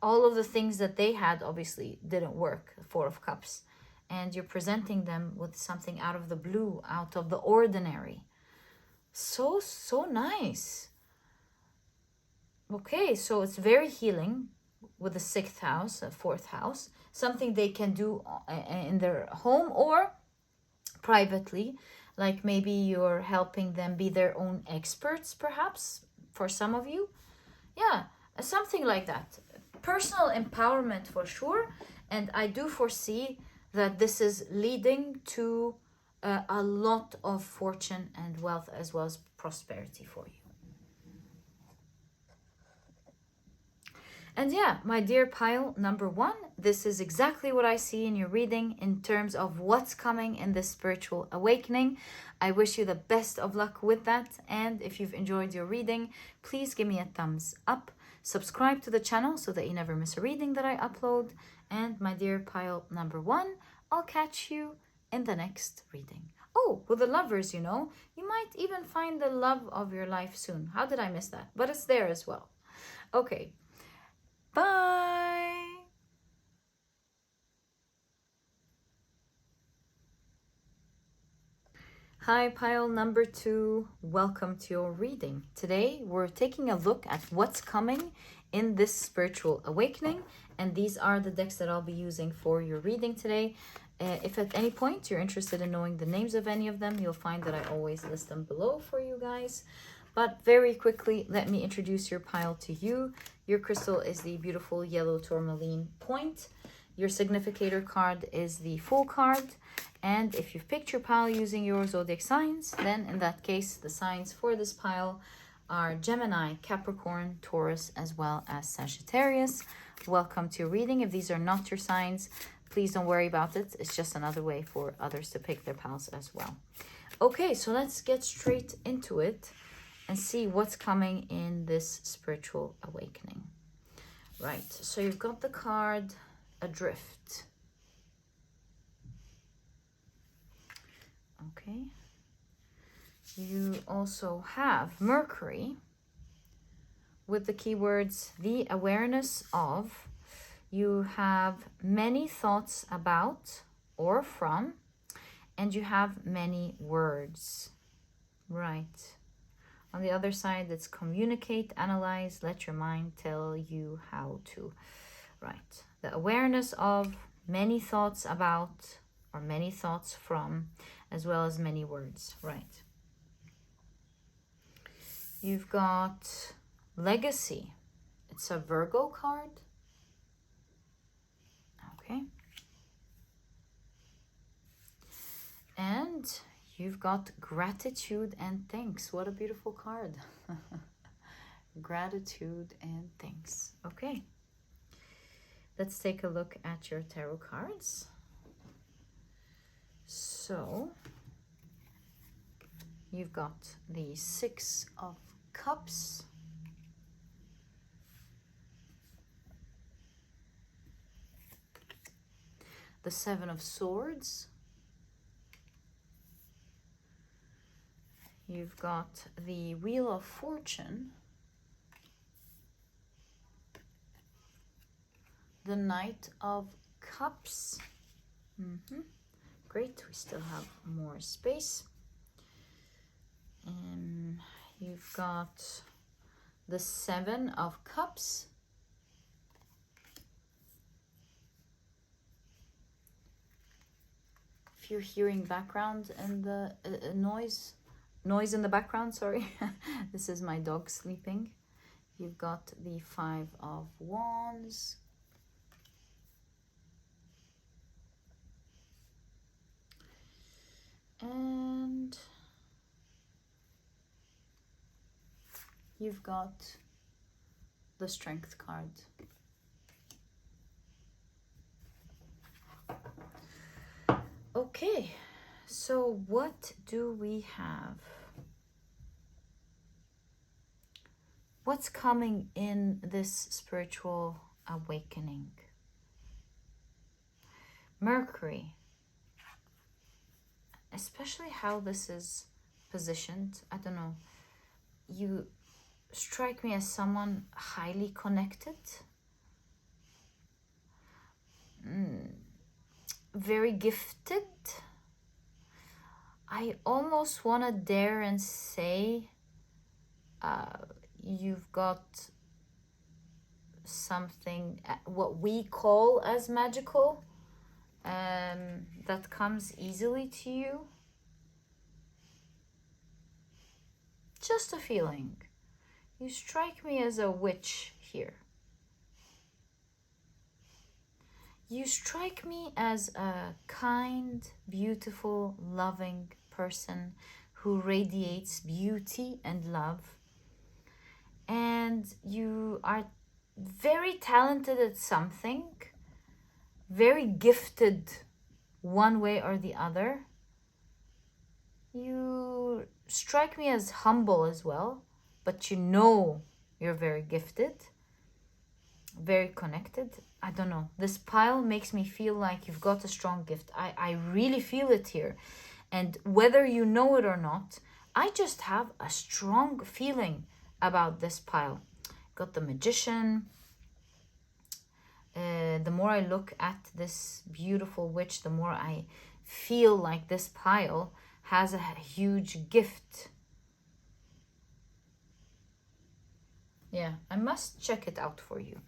All of the things that they had obviously didn't work, Four of Cups. And you're presenting them with something out of the blue, out of the ordinary. So nice. Okay, so it's very healing with the 6th house, 4th house. Something they can do in their home or privately. Like maybe you're helping them be their own experts, perhaps, for some of you. Yeah, something like that. Personal empowerment for sure. And I do foresee that this is leading to a lot of fortune and wealth, as well as prosperity for you. And yeah, my dear pile number 1, this is exactly what I see in your reading in terms of what's coming in this spiritual awakening. I wish you the best of luck with that. And if you've enjoyed your reading, please give me a thumbs up. Subscribe to the channel so that you never miss a reading that I upload. And my dear pile number 1, I'll catch you in the next reading. Oh, with the lovers, you might even find the love of your life soon. How did I miss that? But it's there as well. Okay. Bye. Hi, pile number 2. Welcome to your reading. Today, we're taking a look at what's coming in this spiritual awakening. And these are the decks that I'll be using for your reading today. If at any point you're interested in knowing the names of any of them, you'll find that I always list them below for you guys. But very quickly, let me introduce your pile to you. Your crystal is the beautiful yellow tourmaline point. Your significator card is the Fool card. And if you've picked your pile using your zodiac signs, then in that case, the signs for this pile are Gemini, Capricorn, Taurus, as well as Sagittarius. Welcome to your reading. If these are not your signs, please don't worry about it. It's just another way for others to pick their piles as well. Okay, so let's get straight into it and see what's coming in this spiritual awakening. Right, so you've got the card Adrift. Okay. You also have Mercury with the keywords the awareness of. You have many thoughts about or from, and you have many words. Right. On the other side, it's communicate, analyze, let your mind tell you how to. Right. The awareness of, many thoughts about, or many thoughts from, as well as many words. Right. You've got legacy. It's a Virgo card. Okay. And you've got gratitude and thanks. What a beautiful card. Gratitude and thanks. Okay. Let's take a look at your tarot cards. So, you've got the 6 of Cups. The 7 of Swords. You've got the Wheel of Fortune. The Knight of Cups. Great, we still have more space. You've got the 7 of Cups. If you're hearing background and the noise in the background, sorry, this is my dog sleeping. You've got the 5 of Wands. And you've got the Strength card. Okay, so what do we have? What's coming in this spiritual awakening? Mercury. Especially how this is positioned. I don't know. You strike me as someone highly connected. Very gifted. I almost want to dare and say you've got something, what we call as magical, that comes easily to you. Just a feeling. You strike me as a witch here. You strike me as a kind, beautiful, loving person who radiates beauty and love. And you are very talented at something, very gifted one way or the other. You strike me as humble as well, but you know you're very gifted, very connected. I don't know. This pile makes me feel like you've got a strong gift. I really feel it here. And whether you know it or not, I just have a strong feeling about this pile. Got the Magician. The more I look at this beautiful witch, the more I feel like this pile has a huge gift. Yeah, I must check it out for you.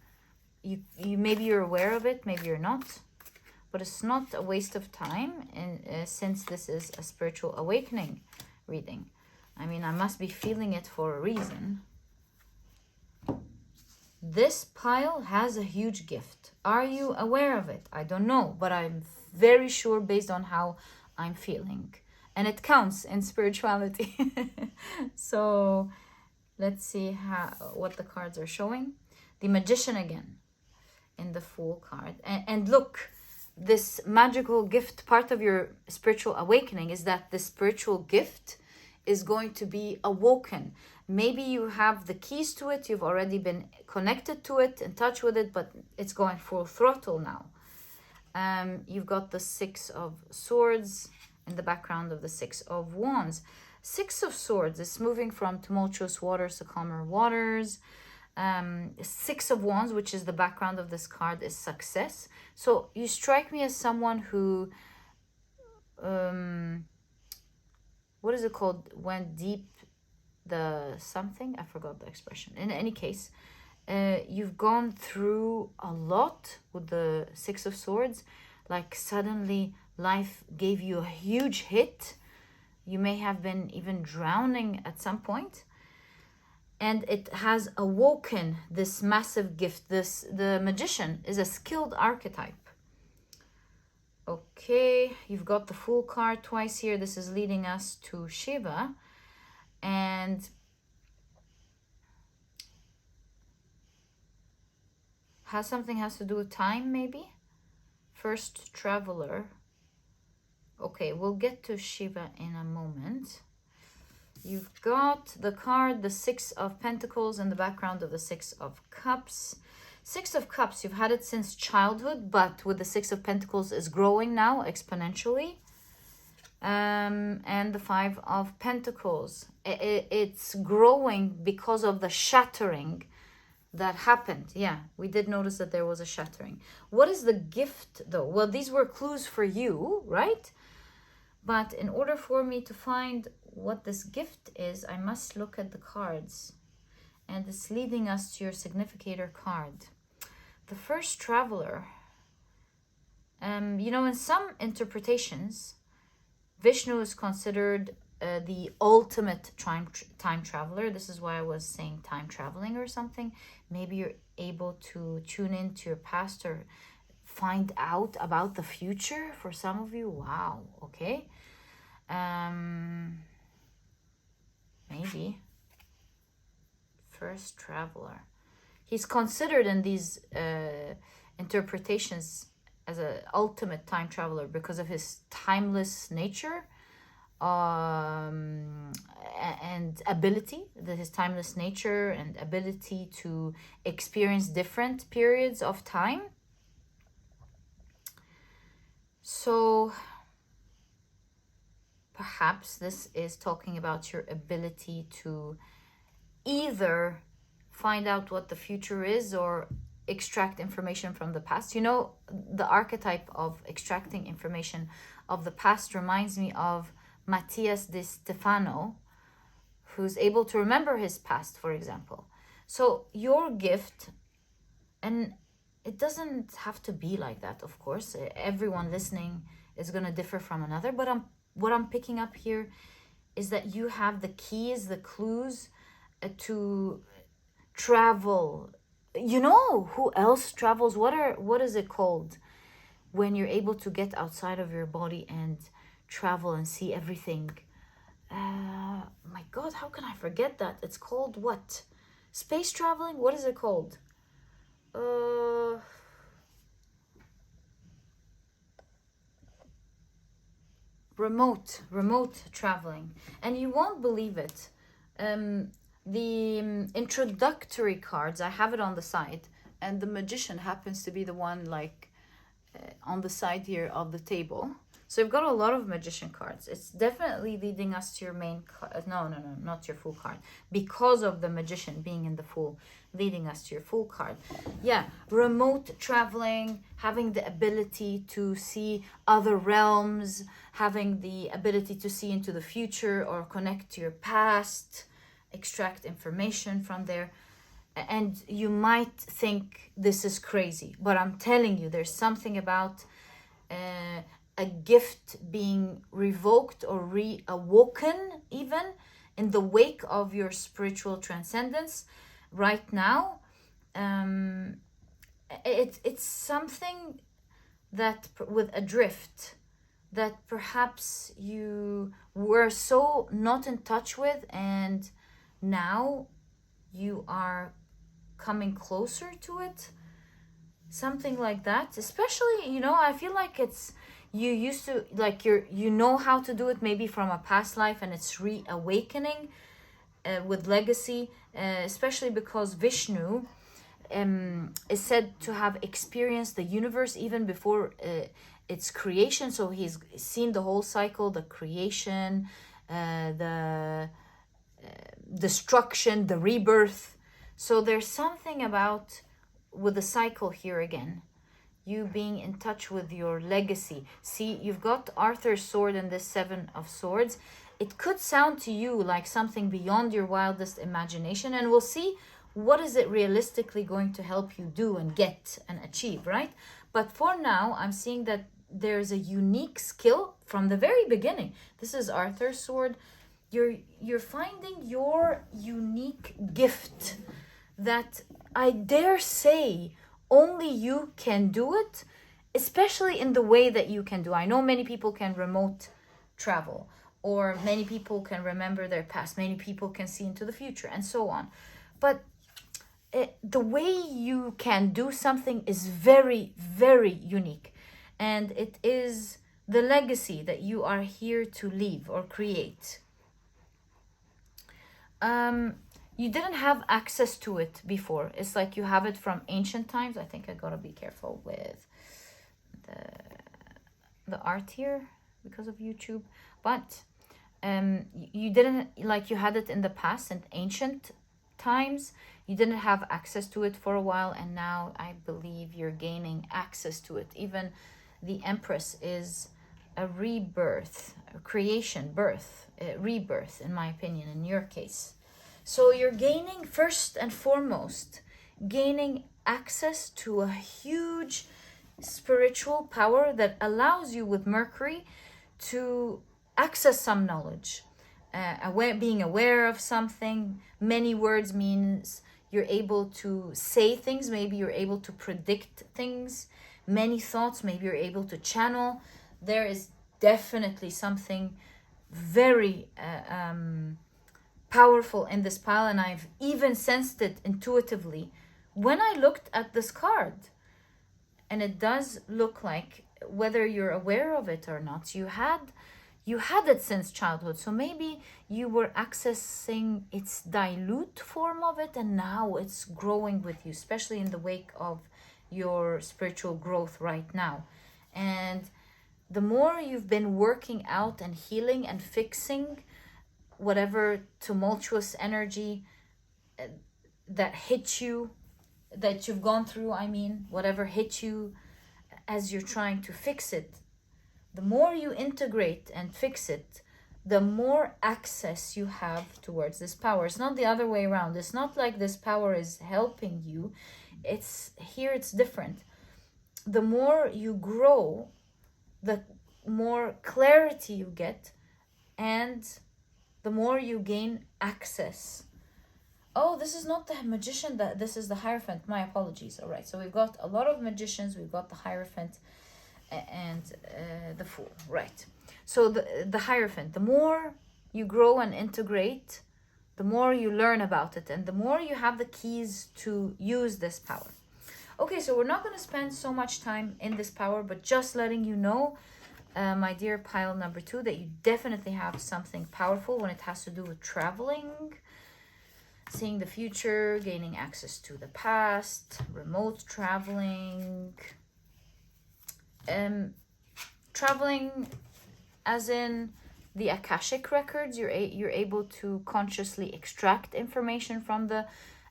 You maybe you're aware of it, maybe you're not, but it's not a waste of time. And since this is a spiritual awakening reading, I mean, I must be feeling it for a reason. This pile has a huge gift. Are you aware of it? I don't know, but I'm very sure based on how I'm feeling. And it counts in spirituality. So let's see what the cards are showing. The Magician again in the Fool card. And look, this magical gift, part of your spiritual awakening is that the spiritual gift is going to be awoken. Maybe you have the keys to it, you've already been connected to it, in touch with it, but it's going full throttle now. You've got the Six of Swords in the background of the Six of Wands. Six of Swords is moving from tumultuous waters to calmer waters. Six of Wands, which is the background of this card, is success. So you strike me as someone who, what is it called? Went deep, the something? I forgot the expression. In any case, you've gone through a lot with the Six of Swords. Like suddenly life gave you a huge hit. You may have been even drowning at some point. And it has awoken this massive gift. The Magician is a skilled archetype. Okay, you've got the Fool card twice here. This is leading us to Shiva. And something has to do with time, maybe? First Traveler. Okay, we'll get to Shiva in a moment. You've got the card, the Six of Pentacles in the background of the Six of Cups. Six of Cups, you've had it since childhood, but with the Six of Pentacles is growing now exponentially. And the Five of Pentacles. It's growing because of the shattering that happened. Yeah, we did notice that there was a shattering. What is the gift, though? Well, these were clues for you, right? But in order for me to find what this gift is, I must look at the cards. And it's leading us to your significator card. The First Traveler. You know, in some interpretations, Vishnu is considered the ultimate time traveler. This is why I was saying time traveling or something. Maybe you're able to tune into your past or find out about the future for some of you. Wow, okay. Maybe. First Traveler. He's considered in these interpretations as an ultimate time traveler because of his timeless nature and ability, his timeless nature and ability to experience different periods of time. So perhaps this is talking about your ability to either find out what the future is or extract information from the past. You know, the archetype of extracting information of the past reminds me of Matthias di Stefano, who's able to remember his past, for example. So your gift, and it doesn't have to be like that, of course. Everyone listening is going to differ from another, but what I'm picking up here is that you have the keys, the clues to travel. You know who else travels? What is it called when you're able to get outside of your body and travel and see everything? My God, how can I forget that? It's called what? Space traveling? What is it called? Remote traveling. And you won't believe it. The introductory cards, I have it on the side, and the magician happens to be the one like on the side here of the table. So you've got a lot of magician cards. It's definitely leading us to your main card. No, not your full card. Because of the magician being in the full, leading us to your full card. Yeah, remote traveling, having the ability to see other realms, having the ability to see into the future or connect to your past, extract information from there. And you might think this is crazy, but I'm telling you, there's something about a gift being revoked or reawoken, even in the wake of your spiritual transcendence right now. It's something that with a drift that perhaps you were so not in touch with, and now you are coming closer to it, something like that. Especially, you know, I feel like it's you used to like you know how to do it maybe from a past life, and it's reawakening with legacy, especially because Vishnu is said to have experienced the universe even before its creation. So he's seen the whole cycle, the creation, the destruction, the rebirth. So there's something about with the cycle here again, you being in touch with your legacy. See, you've got Arthur's sword and this Seven of Swords. It could sound to you like something beyond your wildest imagination, and we'll see what is it realistically going to help you do and get and achieve, right? But for now, I'm seeing that there's a unique skill from the very beginning. This is Arthur's sword. You're finding your unique gift that I dare say only you can do it, especially in the way that you can do. I know many people can remote travel, or many people can remember their past, many people can see into the future, and so on. But the way you can do something is very, very unique. And it is the legacy that you are here to leave or create. You didn't have access to it before. It's like you have it from ancient times. I think I gotta be careful with the art here because of YouTube. But you didn't, like, you had it in the past and ancient times. You didn't have access to it for a while, and now I believe you're gaining access to it. Even the Empress is a rebirth, a creation, birth, rebirth, in my opinion, in your case. So you're gaining, first and foremost, gaining access to a huge spiritual power that allows you with Mercury to access some knowledge, being aware of something. Many words means you're able to say things, maybe you're able to predict things. Many thoughts, maybe you're able to channel. There is definitely something very powerful in this pile, and I've even sensed it intuitively when I looked at this card. And it does look like, whether you're aware of it or not, you had it since childhood. So maybe you were accessing its dilute form of it, and now it's growing with you, especially in the wake of your spiritual growth right now. And the more you've been working out and healing and fixing whatever tumultuous energy that hit you, that you've gone through, whatever hit you as you're trying to fix it, the more you integrate and fix it, the more access you have towards this power. It's not the other way around. It's not like this power is helping you. It's different. The more you grow, the more clarity you get, and the more you gain access. Oh, this is not the magician, this is the Hierophant. My apologies. All right, so we've got a lot of magicians. We've got the Hierophant and the Fool. Right. So the Hierophant, the more you grow and integrate, the more you learn about it, and the more you have the keys to use this power. Okay, so we're not going to spend so much time in this power, but just letting you know, my dear pile number 2, that you definitely have something powerful when it has to do with traveling, seeing the future, gaining access to the past, remote traveling, traveling as in the Akashic records. You're able to consciously extract information from the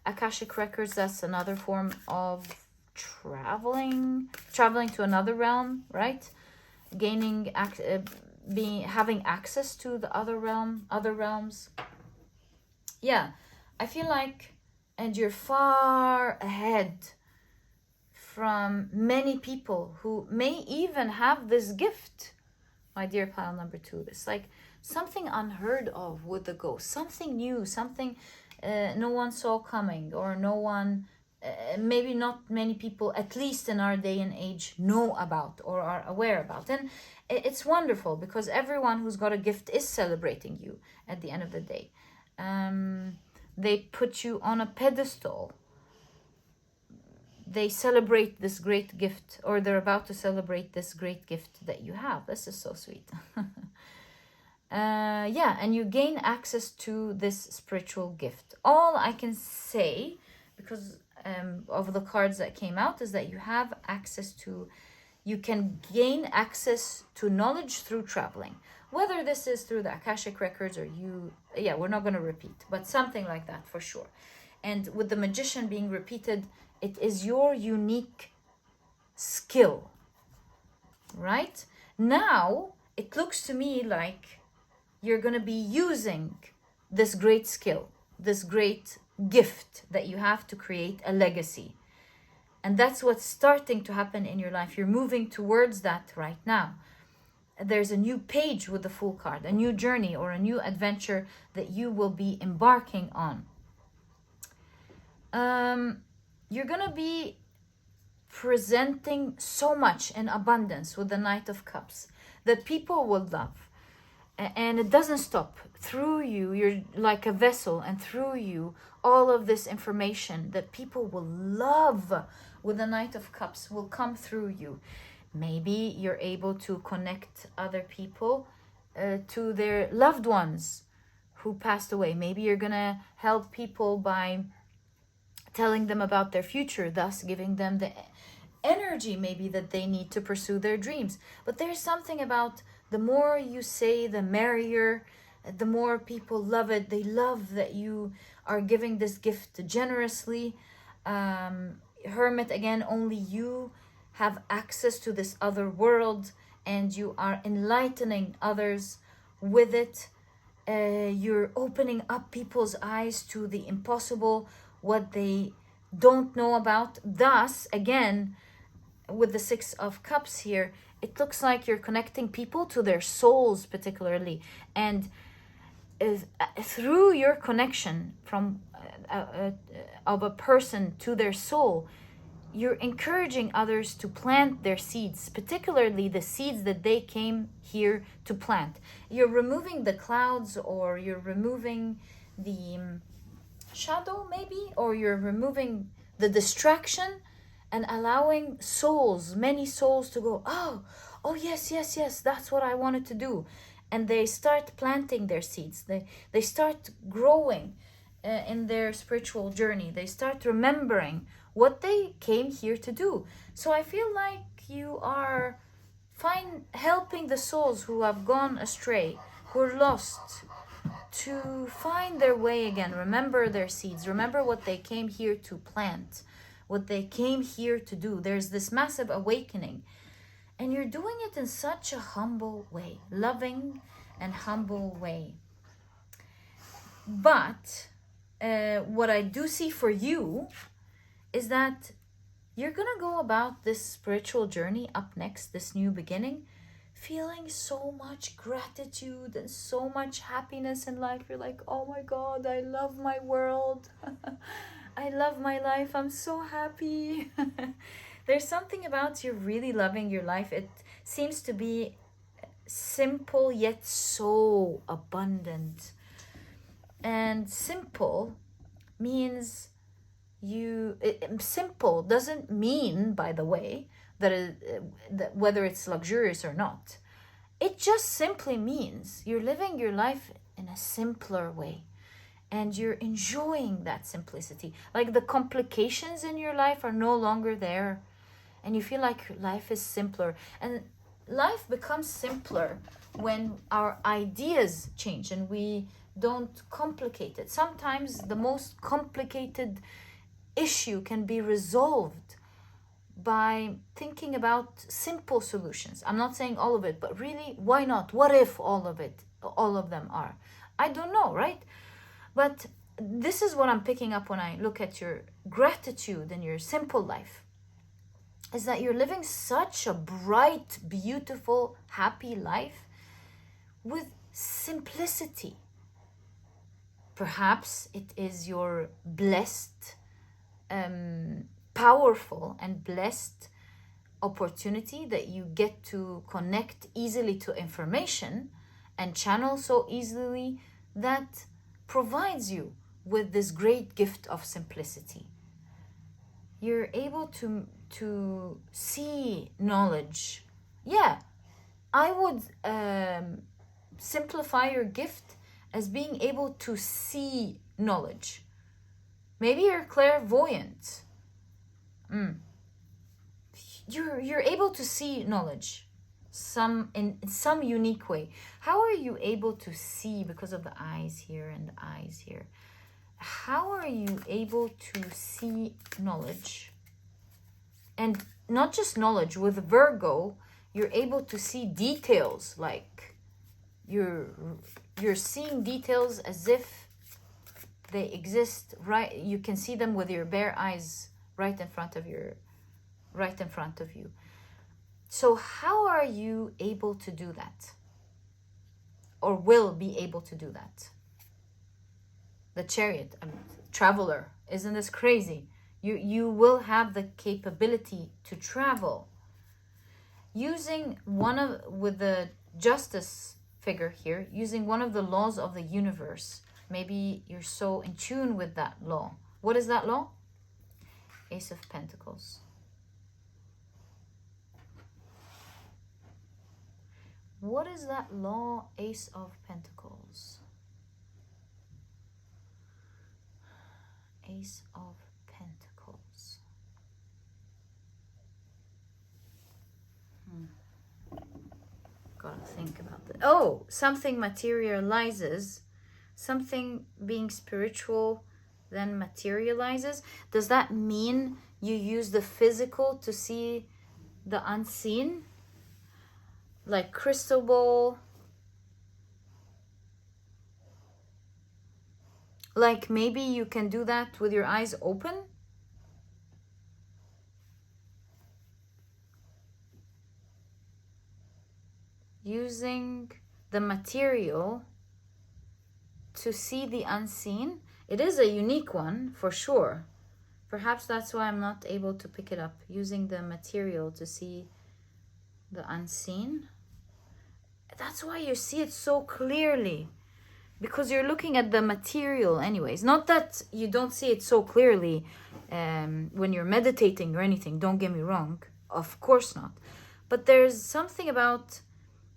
Akashic records. That's another form of traveling to another realm, right? Gaining having access to the other realms. Yeah, I feel like, and you're far ahead from many people who may even have this gift, my dear pile number 2. It's like something unheard of with the ghost, something new, something no one saw coming, or no one, maybe not many people, at least in our day and age, know about or are aware about. And it's wonderful, because everyone who's got a gift is celebrating you at the end of the day. They put you on a pedestal. They celebrate this great gift, or they're about to celebrate this great gift that you have. This is so sweet. Yeah, and you gain access to this spiritual gift. All I can say, because of the cards that came out, is that you have access to, you can gain access to knowledge through traveling. Whether this is through the Akashic records or we're not going to repeat, but something like that for sure. And with the magician being repeated, it is your unique skill, right? Now, it looks to me like you're going to be using this great skill, this great gift that you have to create a legacy. And that's what's starting to happen in your life. You're moving towards that right now. There's a new page with the Fool card, a new journey or a new adventure that you will be embarking on. You're going to be presenting so much in abundance with the Knight of Cups that people will love. And it doesn't stop. Through you, you're like a vessel, and through you, all of this information that people will love with the Knight of Cups will come through you. Maybe you're able to connect other people to their loved ones who passed away. Maybe you're going to help people by telling them about their future, thus giving them the energy maybe that they need to pursue their dreams. But there's something about the more you say, the merrier, the more people love it. They love that you are giving this gift generously. Hermit, again, only you have access to this other world, and you are enlightening others with it. You're opening up people's eyes to the impossible, what they don't know about. Thus, again, with the Six of Cups here, it looks like you're connecting people to their souls particularly. And through your connection from of a person to their soul, you're encouraging others to plant their seeds, particularly the seeds that they came here to plant. You're removing the clouds, or you're removing the shadow maybe, or you're removing the distraction and allowing souls, many souls, to go, oh yes, that's what I wanted to do. And they start planting their seeds. They start growing in their spiritual journey. They start remembering what they came here to do. So I feel like you are helping the souls who have gone astray, who are lost, to find their way again. Remember their seeds. Remember what they came here to plant, what they came here to do. There's this massive awakening. And you're doing it in such a humble way, loving and humble way. But what I do see for you is that you're going to go about this spiritual journey up next, this new beginning, feeling so much gratitude and so much happiness in life. You're like, oh my God, I love my world. I love my life. I'm so happy. There's something about you really loving your life. It seems to be simple yet so abundant. And simple means simple doesn't mean, by the way, that whether it's luxurious or not. It just simply means you're living your life in a simpler way. And you're enjoying that simplicity. Like the complications in your life are no longer there. And you feel like life is simpler. And life becomes simpler when our ideas change and we don't complicate it. Sometimes the most complicated issue can be resolved by thinking about simple solutions. I'm not saying all of it, but really, why not? What if all of them are? I don't know, right? But this is what I'm picking up when I look at your gratitude and your simple life, is that you're living such a bright, beautiful, happy life with simplicity. Perhaps it is your blessed, powerful and blessed opportunity that you get to connect easily to information and channel so easily that provides you with this great gift of simplicity. You're able to see knowledge. Yeah, I would simplify your gift as being able to see knowledge. Maybe you're clairvoyant. You're able to see knowledge in some unique way. How are you able to see because of the eyes here and the eyes here? How are you able to see knowledge? And not just knowledge, with Virgo, you're able to see details, like you're seeing details as if they exist, right? You can see them with your bare eyes right in front of you. So how are you able to do that? Or will be able to do that? The Chariot, traveler, isn't this crazy? You will have the capability to travel. Using with the Justice figure here, using one of the laws of the universe. Maybe you're so in tune with that law. What is that law? Ace of Pentacles. What is that law, Ace of Pentacles? Ace of Pentacles. Gotta think about that. Oh, something materializes. Something being spiritual then materializes. Does that mean you use the physical to see the unseen? Like crystal ball. Like maybe you can do that with your eyes open? Using the material to see the unseen. It is a unique one for sure. Perhaps that's why I'm not able to pick it up. Using the material to see the unseen. That's why you see it so clearly. Because you're looking at the material anyways. Not that you don't see it so clearly when you're meditating or anything. Don't get me wrong. Of course not. But there's something about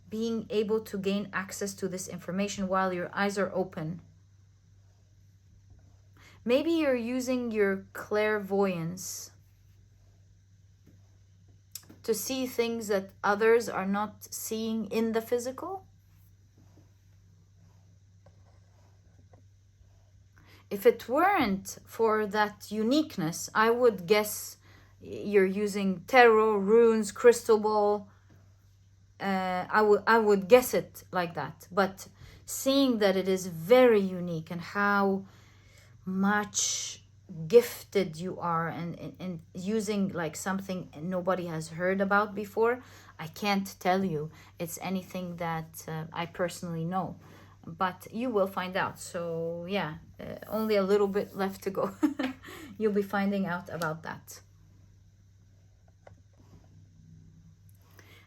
being able to gain access to this information while your eyes are open. Maybe you're using your clairvoyance to see things that others are not seeing in the physical? If it weren't for that uniqueness, I would guess you're using tarot, runes, crystal ball. I would guess it like that. But seeing that it is very unique and how much gifted you are, and using like something nobody has heard about before, I can't tell you it's anything that I personally know, but you will find out. So yeah, only a little bit left to go. You'll be finding out about that.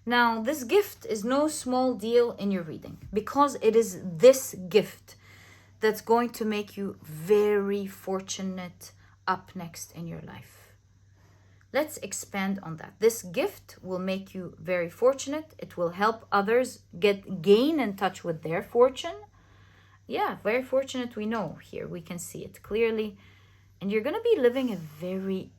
Now, this gift is no small deal in your reading, because it is this gift that's going to make you very fortunate up next in your life. Let's expand on that. This gift will make you very fortunate. It will help others gain in touch with their fortune. Yeah, very fortunate, we know here. We can see it clearly. And you're going to be living a very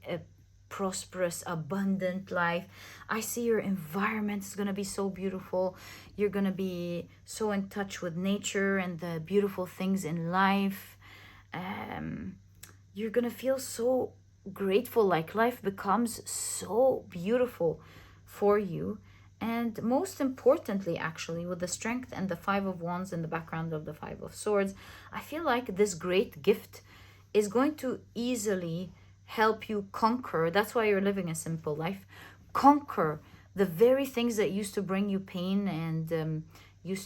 prosperous, abundant life. I see your environment is going to be so beautiful. You're going to be so in touch with nature and the beautiful things in life. You're going to feel so grateful, like life becomes so beautiful for you. And most importantly, actually, with the Strength and the Five of Wands in the background of the Five of Swords, I feel like this great gift is going to easily help you conquer. That's why you're living a simple life. Conquer the very things that used to bring you pain and you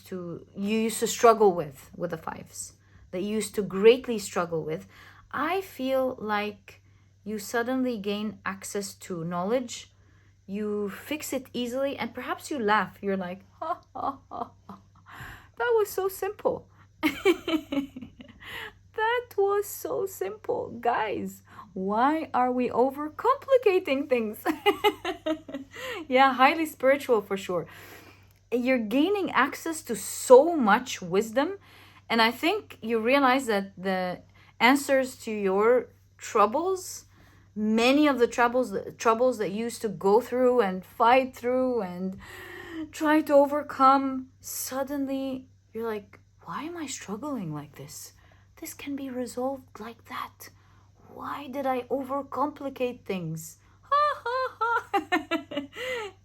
used to struggle with the fives, that you used to greatly struggle with. I feel like you suddenly gain access to knowledge. You fix it easily, and perhaps you laugh. You're like, ha, ha, ha, ha. That was so simple. That was so simple. Guys, why are we overcomplicating things? Yeah, highly spiritual for sure. You're gaining access to so much wisdom. And I think you realize that the answers to your troubles, many of the troubles that you used to go through and fight through and try to overcome, suddenly you're like, why am I struggling like this? This can be resolved like that. Why did I overcomplicate things?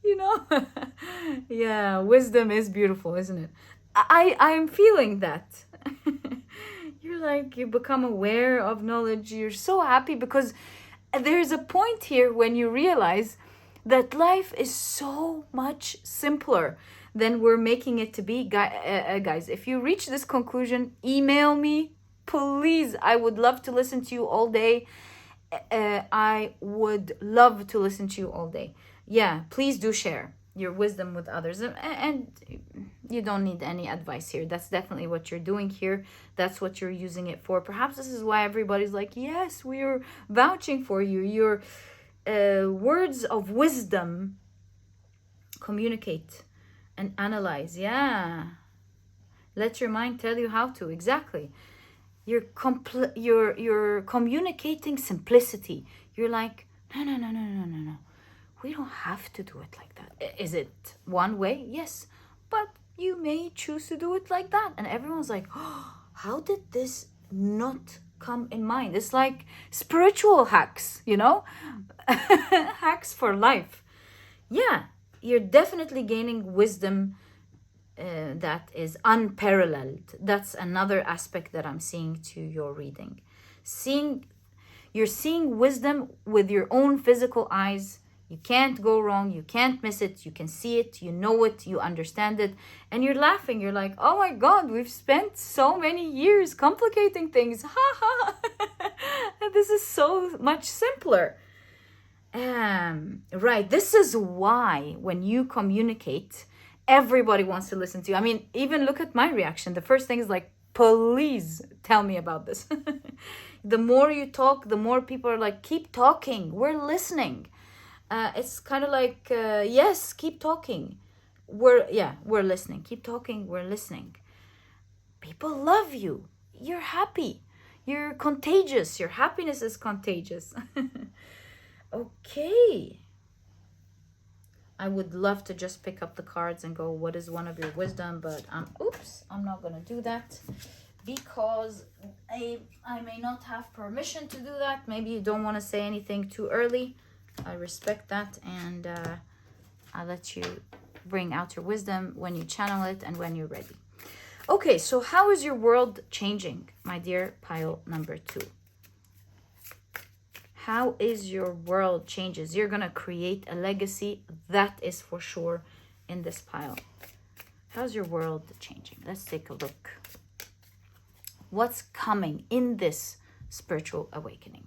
You know? Yeah, wisdom is beautiful, isn't it? I'm feeling that. You're like, you become aware of knowledge. You're so happy because there's a point here when you realize that life is so much simpler than we're making it to be. Guys, if you reach this conclusion, email me. Please, I would love to listen to you all day. I would love to listen to you all day. Yeah, please do share your wisdom with others. And you don't need any advice here. That's definitely what you're doing here. That's what you're using it for. Perhaps this is why everybody's like, yes, we're vouching for you. Your words of wisdom communicate and analyze. Yeah. Let your mind tell you how to. Exactly. You're communicating simplicity. You're like, no. We don't have to do it like that. Is it one way? Yes. But you may choose to do it like that. And everyone's like, oh, how did this not come in mind? It's like spiritual hacks, you know? Hacks for life. Yeah, you're definitely gaining wisdom that is unparalleled. That's another aspect that I'm seeing to your reading. You're seeing wisdom with your own physical eyes. You can't go wrong. You can't miss it. You can see it. You know it. You understand it. And you're laughing. You're like, oh my God, we've spent so many years complicating things. Ha ha. This is so much simpler. Right. This is why when you communicate, everybody wants to listen to you. I mean, even look at my reaction. The first thing is like, please tell me about this. The more you talk, the more people are like, keep talking. We're listening. It's kind of like, yes, keep talking. We're listening. Keep talking. We're listening. People love you. You're happy. You're contagious. Your happiness is contagious. Okay. I would love to just pick up the cards and go, what is one of your wisdom? But I'm not going to do that because I may not have permission to do that. Maybe you don't want to say anything too early. I respect that, and I'll let you bring out your wisdom when you channel it and when you're ready. Okay, so how is your world changing, my dear pile number 2? How is your world changes? You're going to create a legacy, that is for sure, in this pile. How's your world changing? Let's take a look. What's coming in this spiritual awakening?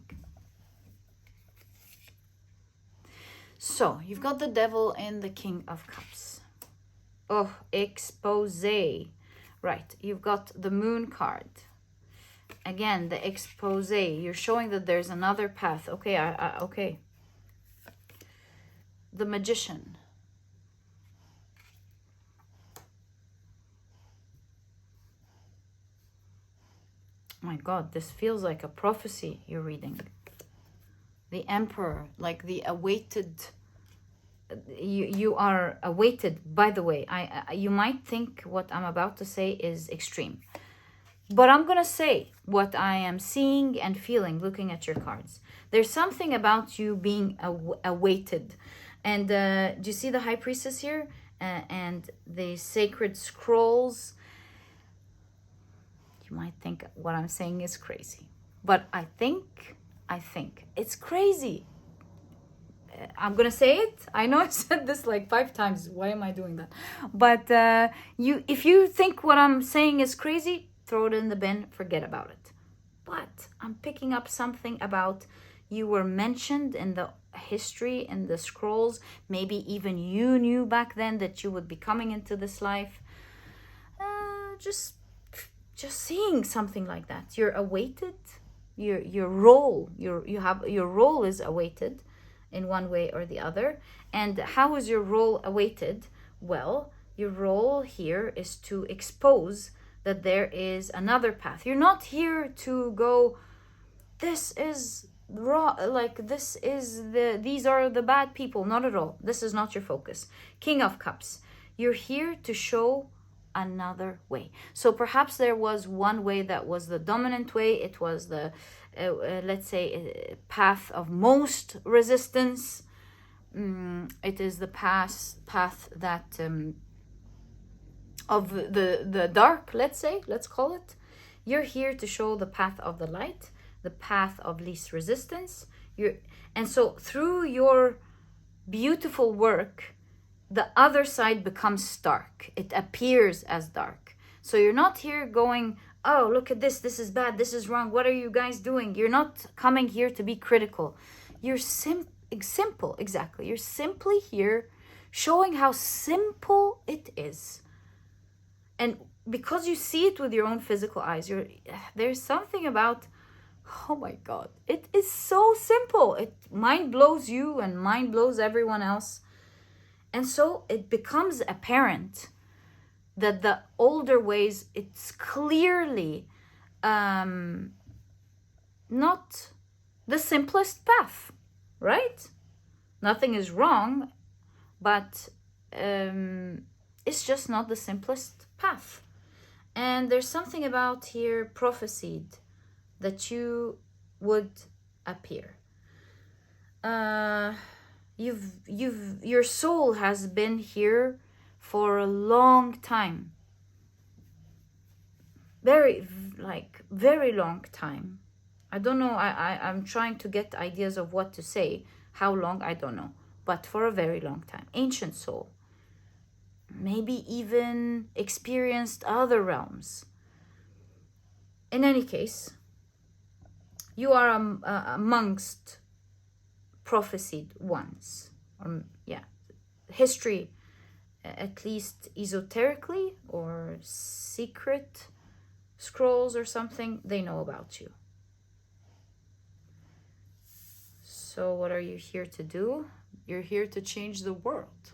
So, you've got the Devil and the King of Cups. Oh, expose. Right, you've got the Moon card. Again, the expose. You're showing that there's another path. Okay, okay. The Magician. My God, this feels like a prophecy you're reading. The Emperor, like the awaited. You are awaited. By the way, you might think what I'm about to say is extreme. But I'm going to say what I am seeing and feeling looking at your cards. There's something about you being awaited. And do you see the High Priestess here? And the sacred scrolls? You might think what I'm saying is crazy. But I think it's crazy. I'm going to say it. I know I've said this like 5 times. Why am I doing that? But if you think what I'm saying is crazy, throw it in the bin, forget about it. But I'm picking up something about you were mentioned in the history, in the scrolls. Maybe even you knew back then that you would be coming into this life. Just seeing something like that. You're awaited. Your role, your role is awaited in one way or the other. And how is your role awaited? Well, your role here is to expose that there is another path. You're not here to go, this is wrong, like these are the bad people. Not at all. This is not your focus. King of Cups. You're here to show another way. So perhaps there was one way that was the dominant way. It was the, let's say, path of most resistance. It is the path that... of the dark, let's call it. You're here to show the path of the light, the path of least resistance. And so through your beautiful work, the other side becomes dark. It appears as dark. So you're not here going, oh, look at this is bad, this is wrong, what are you guys doing? You're not coming here to be critical. You're simple, exactly. You're simply here showing how simple it is. And because you see it with your own physical eyes, there's something about, oh my God, it is so simple. It mind blows you and mind blows everyone else. And so it becomes apparent that the older ways, it's clearly not the simplest path, right? Nothing is wrong, but it's just not the simplest path. And there's something about here prophesied that you would appear. Your soul has been here for a long time. Very long time. I don't know. I'm trying to get ideas of what to say. How long, I don't know. But for a very long time. Ancient soul. Maybe even experienced other realms. In any case, you are amongst prophesied ones. History, at least esoterically or secret scrolls or something, they know about you. So what are you here to do? You're here to change the world.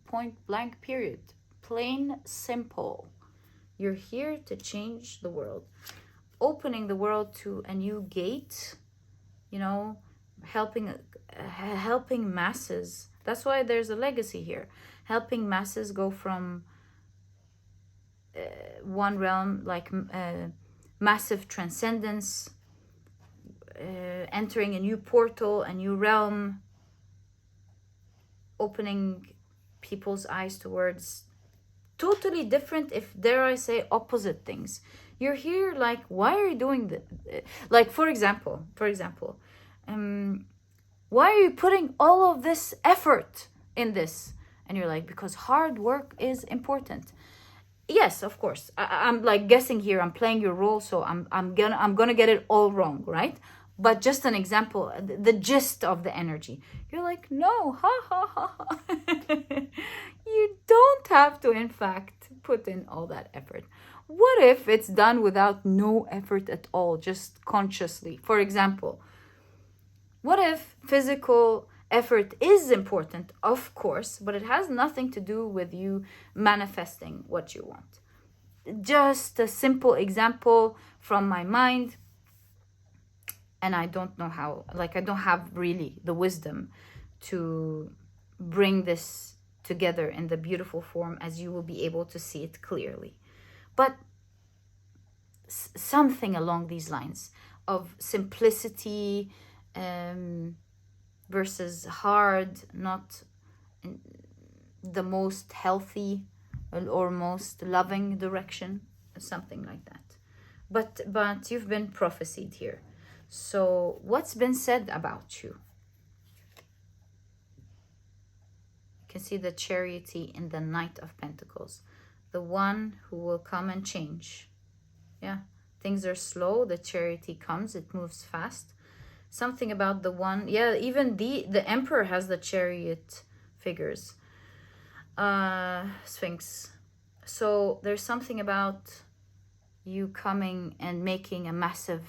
Point blank period. Plain simple. You're here to change the world. Opening the world to a new gate, helping masses That's why there's a legacy here, helping masses go from one realm, like massive transcendence, entering a new portal, a new realm, opening people's eyes towards totally different, if dare I say, opposite things. You're here like, why are you doing this? Like, for example, why are you putting all of this effort in this? And you're like, because hard work is important. Yes, of course. I'm like guessing here. I'm playing your role, so I'm gonna get it all wrong, right? But just an example, the gist of the energy. You're like, no, ha ha ha ha. You don't have to, in fact, put in all that effort. What if it's done without no effort at all, just consciously? For example, what if physical effort is important, of course, but it has nothing to do with you manifesting what you want? Just a simple example from my mind, and I don't know how, like, I don't have really the wisdom to bring this together in the beautiful form as you will be able to see it clearly. But something along these lines of simplicity versus hard, not the most healthy or most loving direction, something like that. But you've been prophesied here. So what's been said about you? You can see the Chariot in the Knight of Pentacles, the one who will come and change. Yeah, things are slow. The Chariot comes, it moves fast. Something about the one, yeah, even the Emperor has the Chariot figures. Sphinx. So there's something about you coming and making a massive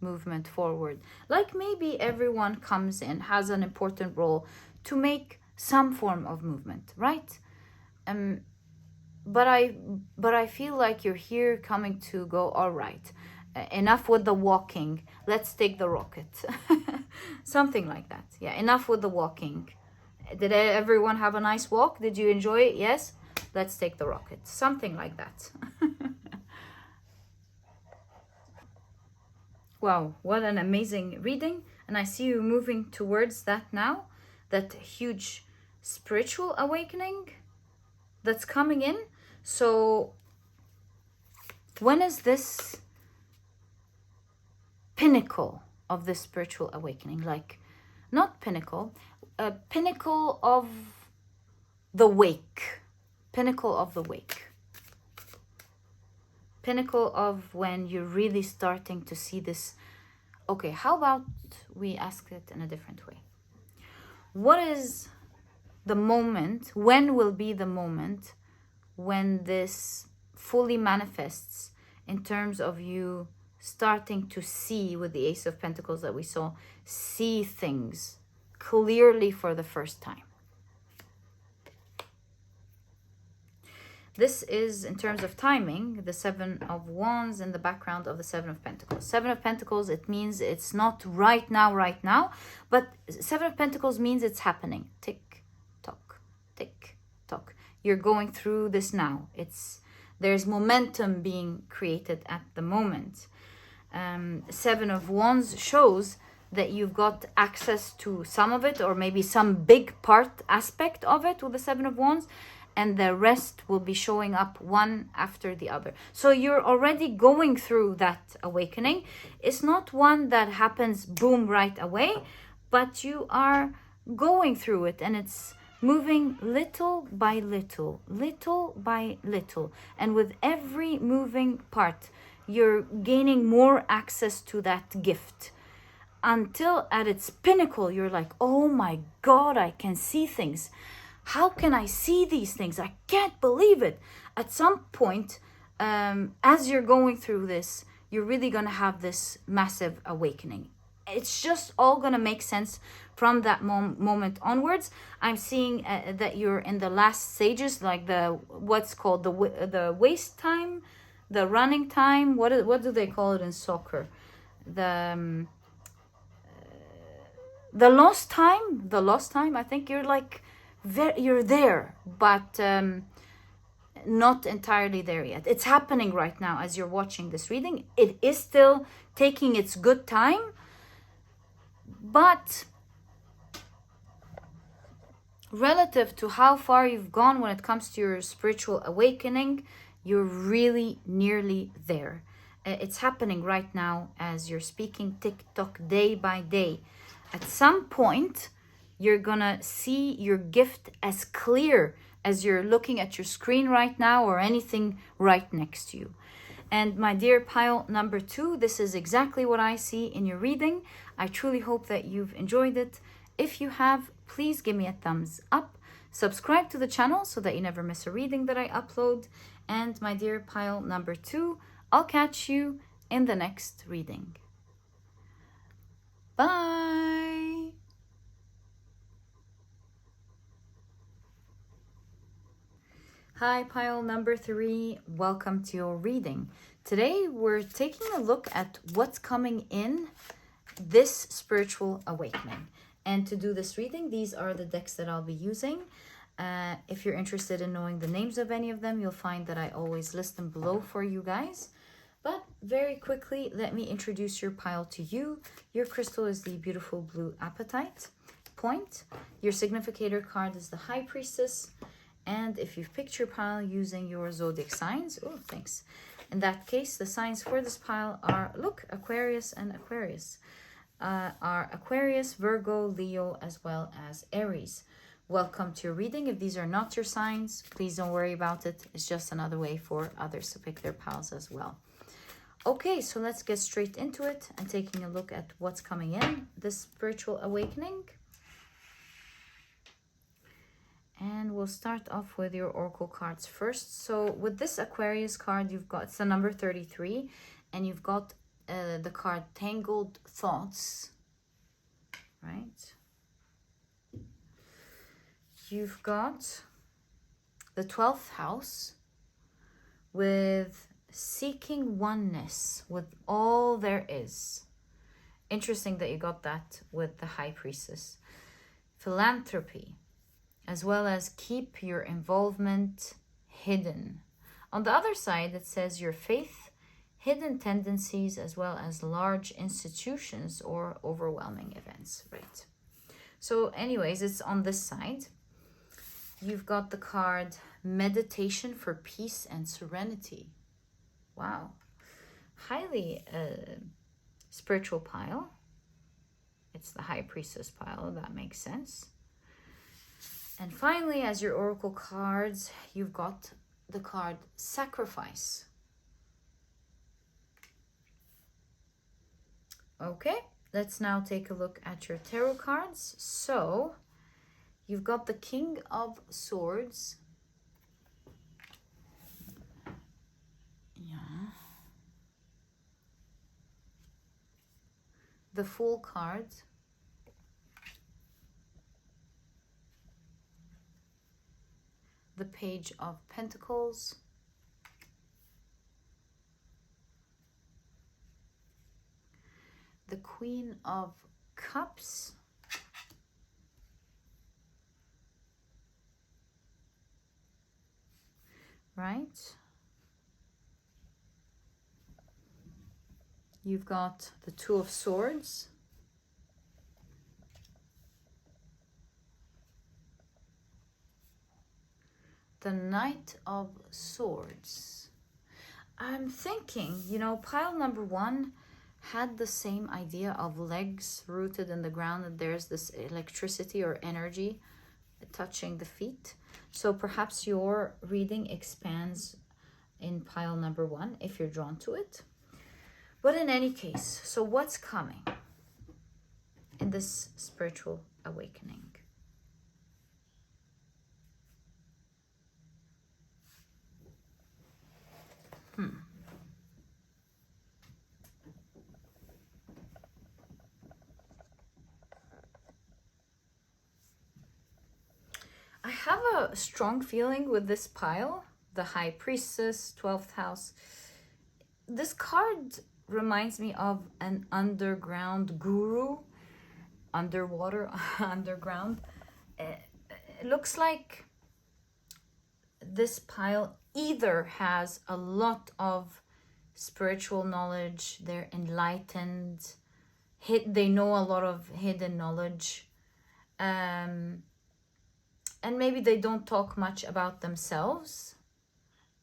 movement forward. Like maybe everyone comes in, has an important role to make some form of movement, right? But I feel like you're here coming to go, all right, enough with the walking, let's take the rocket. Something like that. Yeah, enough with the walking. Did everyone have a nice walk? Did you enjoy it? Yes, let's take the rocket. Something like that. Wow, what an amazing reading. And I see you moving towards that now, that huge spiritual awakening that's coming in. So when is this pinnacle of this spiritual awakening? Like, not pinnacle, a pinnacle of the wake. Pinnacle of the wake. Pinnacle of when you're really starting to see this. Okay, how about we ask it in a different way? What is the moment, when will be the moment when this fully manifests in terms of you starting to see, with the Ace of Pentacles that we saw, see things clearly for the first time? This is, in terms of timing, the Seven of Wands in the background of the Seven of Pentacles. Seven of Pentacles, it means it's not right now, but Seven of Pentacles means it's happening. Tick, tock, tick, tock. You're going through this now. There's momentum being created at the moment. Seven of Wands shows that you've got access to some of it, or maybe some big part aspect of it with the Seven of Wands, and the rest will be showing up one after the other. So you're already going through that awakening. It's not one that happens boom right away, but you are going through it, and it's moving little by little, little by little. And with every moving part, you're gaining more access to that gift, until at its pinnacle, you're like, oh my God, I can see things. How can I see these things? I can't believe it. At some point, as you're going through this, you're really going to have this massive awakening. It's just all going to make sense from that moment onwards. I'm seeing that you're in the last stages, like what's called the waste time, the running time. What do they call it in soccer? the lost time, I think you're like, you're there, but not entirely there yet. It's happening right now as you're watching this reading. It is still taking its good time, but relative to how far you've gone when it comes to your spiritual awakening, you're really nearly there. It's happening right now as you're speaking, tick-tock, day by day. At some point, you're gonna see your gift as clear as you're looking at your screen right now or anything right next to you. And my dear pile number 2, this is exactly what I see in your reading. I truly hope that you've enjoyed it. If you have, please give me a thumbs up. Subscribe to the channel so that you never miss a reading that I upload. And my dear pile number 2, I'll catch you in the next reading. Bye! Hi, pile number 3. Welcome to your reading. Today, we're taking a look at what's coming in this spiritual awakening. And to do this reading, these are the decks that I'll be using. If you're interested in knowing the names of any of them, you'll find that I always list them below for you guys. But very quickly, let me introduce your pile to you. Your crystal is the beautiful blue Apatite point. Your significator card is the High Priestess. And if you've picked your pile using your zodiac signs, oh, thanks. In that case, the signs for this pile are, look, Aquarius and Aquarius. Are Aquarius, Virgo, Leo, as well as Aries. Welcome to your reading. If these are not your signs, please don't worry about it. It's just another way for others to pick their piles as well. Okay, so let's get straight into it and taking a look at what's coming in this spiritual awakening. And we'll start off with your oracle cards first. So with this Aquarius card, you've got, it's the number 33, and you've got the card Tangled Thoughts, right? You've got the 12th house with seeking oneness with all there is. Interesting that you got that with the High Priestess. Philanthropy, as well as keep your involvement hidden. On the other side, it says your faith, hidden tendencies, as well as large institutions or overwhelming events, right? So anyways, it's on this side. You've got the card Meditation for Peace and Serenity. Wow. Highly spiritual pile. It's the High Priestess pile, that makes sense. And finally, as your oracle cards, you've got the card Sacrifice. Okay, let's now take a look at your tarot cards. So, you've got the King of Swords. Yeah. The Fool card. The Page of Pentacles. The Queen of Cups. Right? You've got the Two of Swords. The Knight of Swords. I'm thinking, you know, pile number 1 had the same idea of legs rooted in the ground, and there's this electricity or energy touching the feet. So perhaps your reading expands in pile number 1 if you're drawn to it. But in any case, so what's coming in this spiritual awakening? I have a strong feeling with this pile, the High Priestess, 12th house. This card reminds me of an underground guru. underwater, underground. It looks like this pile either has a lot of spiritual knowledge, they're enlightened, they know a lot of hidden knowledge, and maybe they don't talk much about themselves.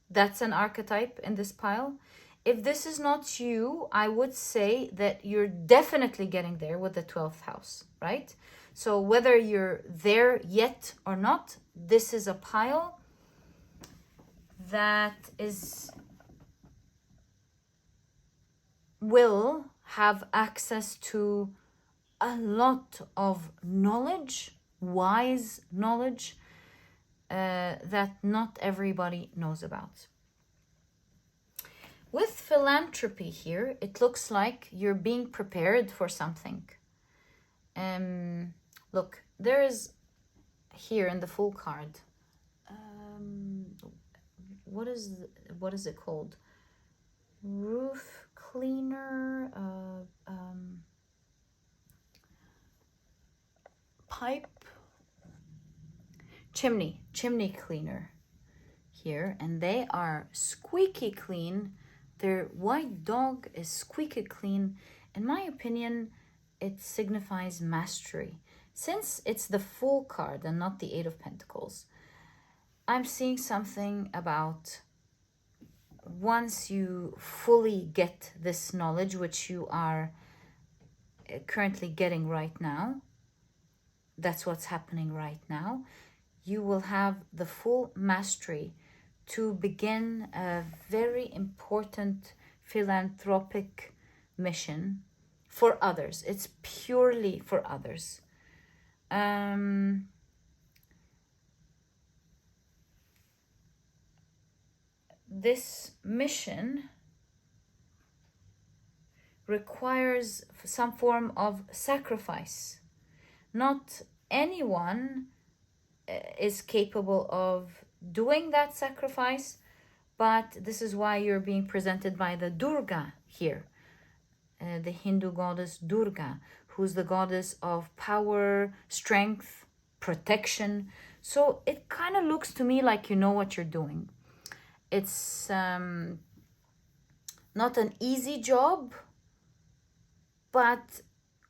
That's an archetype in this pile. If this is not you, I would say that you're definitely getting there with the 12th house, right? So whether you're there yet or not, this is a pile that will have access to a lot of knowledge, wise knowledge, that not everybody knows about. With philanthropy here, it looks like you're being prepared for something. Look, there is here in the full card, what is it called? Roof cleaner, pipe, chimney cleaner here, and they are squeaky clean. Their white dog is squeaky clean. In my opinion, it signifies mastery. Since it's the full card and not the 8 of Pentacles, I'm seeing something about once you fully get this knowledge, which you are currently getting right now, that's what's happening right now, you will have the full mastery to begin a very important philanthropic mission for others. It's purely for others. This mission requires some form of sacrifice. Not anyone is capable of doing that sacrifice, but this is why you're being presented by the Durga here, the Hindu goddess Durga, who's the goddess of power, strength, protection. So it kind of looks to me like you know what you're doing. It's not an easy job, but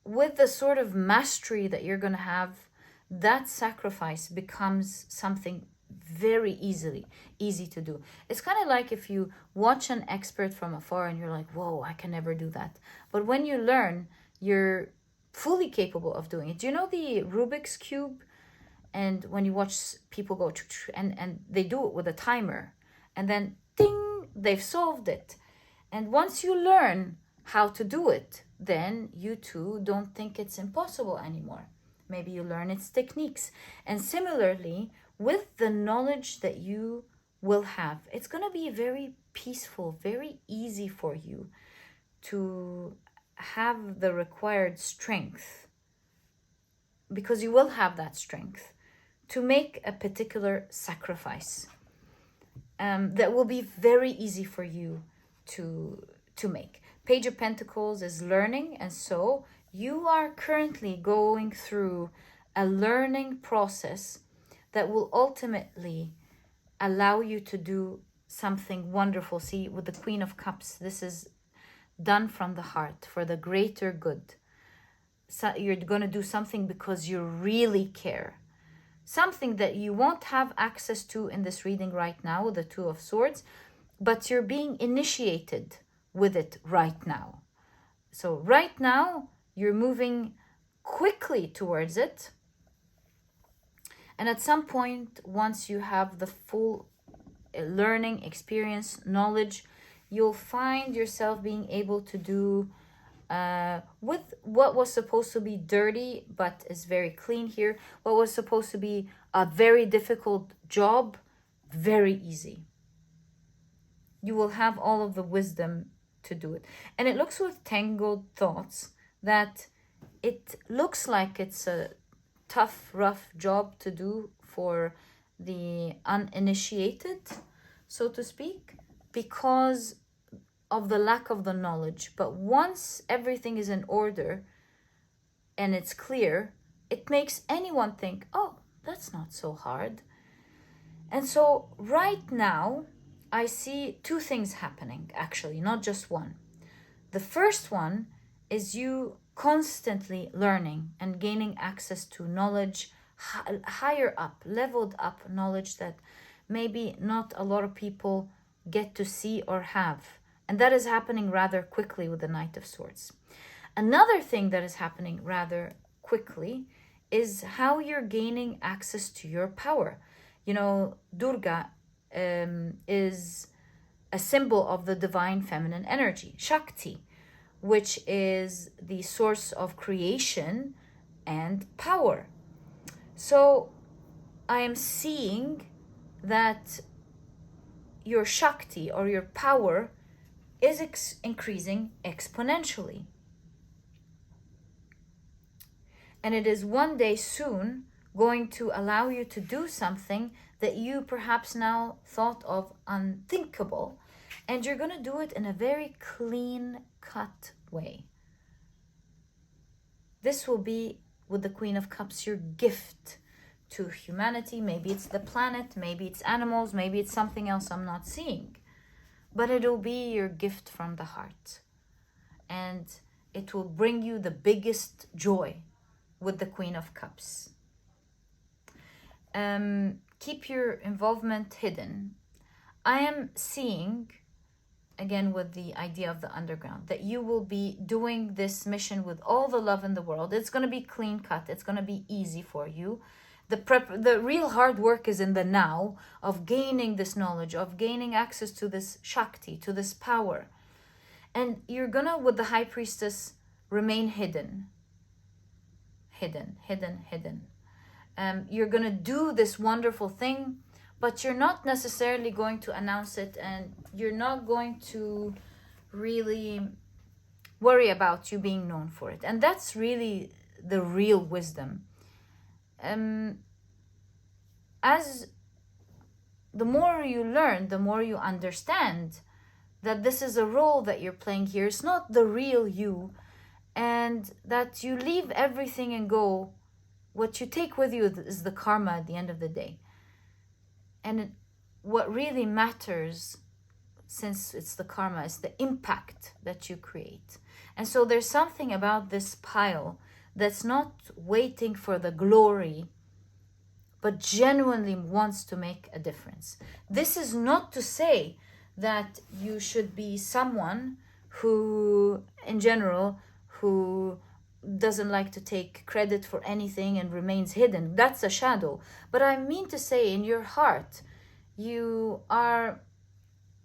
with the sort of mastery that you're going to have, that sacrifice becomes something very easy to do. It's kind of like if you watch an expert from afar and you're like, whoa, I can never do that. But when you learn, you're fully capable of doing it. Do you know the Rubik's Cube? And when you watch people go and they do it with a timer, and then ding, they've solved it. And once you learn how to do it, then you too don't think it's impossible anymore. Maybe you learn its techniques. And similarly, with the knowledge that you will have, it's going to be very peaceful, very easy for you to have the required strength, because you will have that strength to make a particular sacrifice that will be very easy for you to make. Page of Pentacles is learning, and so you are currently going through a learning process that will ultimately allow you to do something wonderful. See, with the Queen of Cups, this is done from the heart for the greater good. So you're going to do something because you really care. Something that you won't have access to in this reading right now with the Two of Swords, but you're being initiated with it right now. So right now, you're moving quickly towards it. And at some point, once you have the full learning, experience, knowledge, you'll find yourself being able to do with what was supposed to be dirty, but is very clean here, what was supposed to be a very difficult job, very easy. You will have all of the wisdom to do it. And it looks with Tangled Thoughts that it looks like it's a tough, rough job to do for the uninitiated, so to speak, because of the lack of the knowledge. But once everything is in order, and it's clear, it makes anyone think, oh, that's not so hard. And so right now, I see two things happening, actually, not just one. The first one is you constantly learning and gaining access to knowledge, higher up, leveled up knowledge that maybe not a lot of people get to see or have. And that is happening rather quickly with the Knight of Swords. Another thing that is happening rather quickly is how you're gaining access to your power. You know, Durga is a symbol of the divine feminine energy, Shakti, which is the source of creation and power. So I am seeing that your Shakti or your power is increasing exponentially. And it is one day soon going to allow you to do something that you perhaps now thought of unthinkable. And you're going to do it in a very clean cut way. This will be, with the Queen of Cups, your gift to humanity. Maybe it's the planet, maybe it's animals, maybe it's something else I'm not seeing. But it'll be your gift from the heart. And it will bring you the biggest joy with the Queen of Cups. Keep your involvement hidden. I am seeing, again with the idea of the underground, that you will be doing this mission with all the love in the world. It's going to be clean cut. It's going to be easy for you. The real hard work is in the now of gaining this knowledge, of gaining access to this Shakti, to this power. And you're going to, with the High Priestess, remain hidden. Hidden. You're going to do this wonderful thing, but you're not necessarily going to announce it, and you're not going to really worry about you being known for it. And that's really the real wisdom. As the more you learn, the more you understand that this is a role that you're playing here. It's not the real you, and that you leave everything and go. What you take with you is the karma at the end of the day. And what really matters, since it's the karma, is the impact that you create. And so there's something about this pile that's not waiting for the glory, but genuinely wants to make a difference. This is not to say that you should be someone who, in general, who doesn't like to take credit for anything and remains hidden. That's a shadow. But I mean to say, in your heart,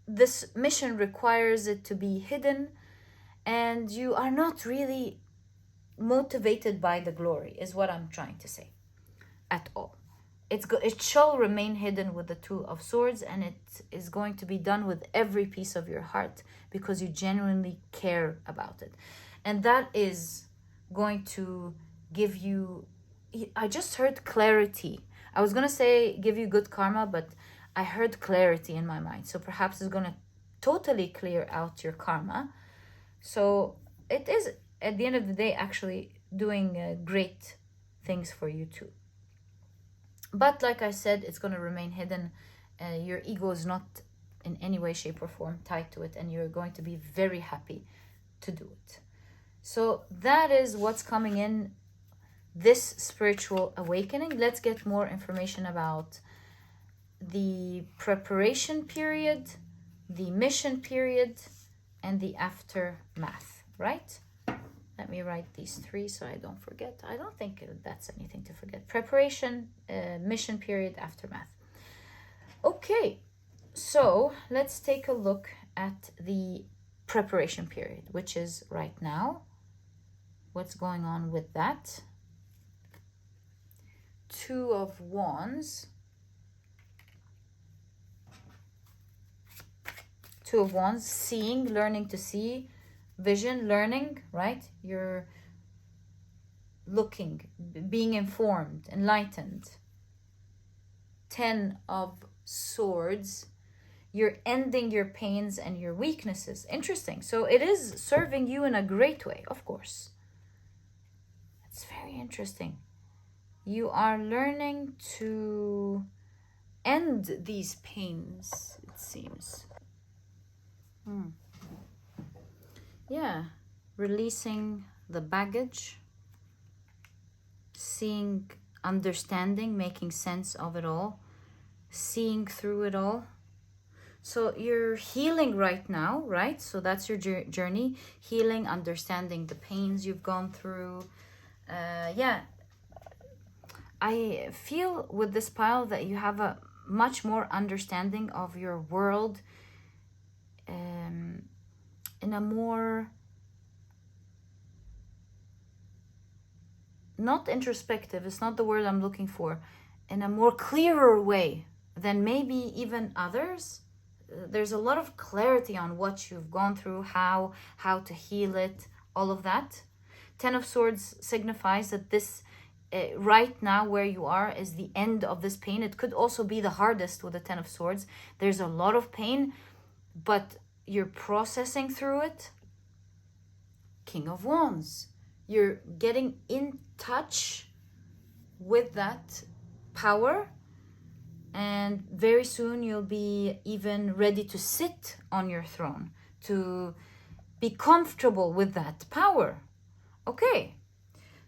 this mission requires it to be hidden, and you are not really motivated by the glory, is what I'm trying to say, at all. It shall remain hidden with the Two of Swords, and it is going to be done with every piece of your heart because you genuinely care about it. And that is going to give you, I just heard clarity. I was going to say give you good karma, but I heard clarity in my mind. So perhaps it's going to totally clear out your karma. So it is, at the end of the day, actually doing great things for you too. But like I said, it's going to remain hidden. Your ego is not in any way, shape, or form tied to it, and you're going to be very happy to do it. So that is what's coming in this spiritual awakening. Let's get more information about the preparation period, the mission period, and the aftermath, right? Let me write these three so I don't forget. I don't think that's anything to forget. Preparation, mission period, aftermath. Okay, so let's take a look at the preparation period, which is right now. What's going on with that? Two of Wands. Two of Wands, seeing, learning to see, vision, learning, right? You're looking, being informed, enlightened. 10 of Swords, you're ending your pains and your weaknesses. Interesting. So it is serving you in a great way, of course. It's very interesting. You are learning to end these pains, it seems. Yeah, releasing the baggage, seeing, understanding, making sense of it all, seeing through it all. So you're healing right now, right? So that's your journey, healing, understanding the pains you've gone through. Yeah, I feel with this pile that you have a much more understanding of your world in a more, not introspective, it's not the word I'm looking for, in a more clearer way than maybe even others. There's a lot of clarity on what you've gone through, how to heal it, all of that. Ten of Swords signifies that this right now where you are is the end of this pain. It could also be the hardest with the Ten of Swords. There's a lot of pain, but you're processing through it. King of Wands. You're getting in touch with that power, and very soon you'll be even ready to sit on your throne, to be comfortable with that power. Okay,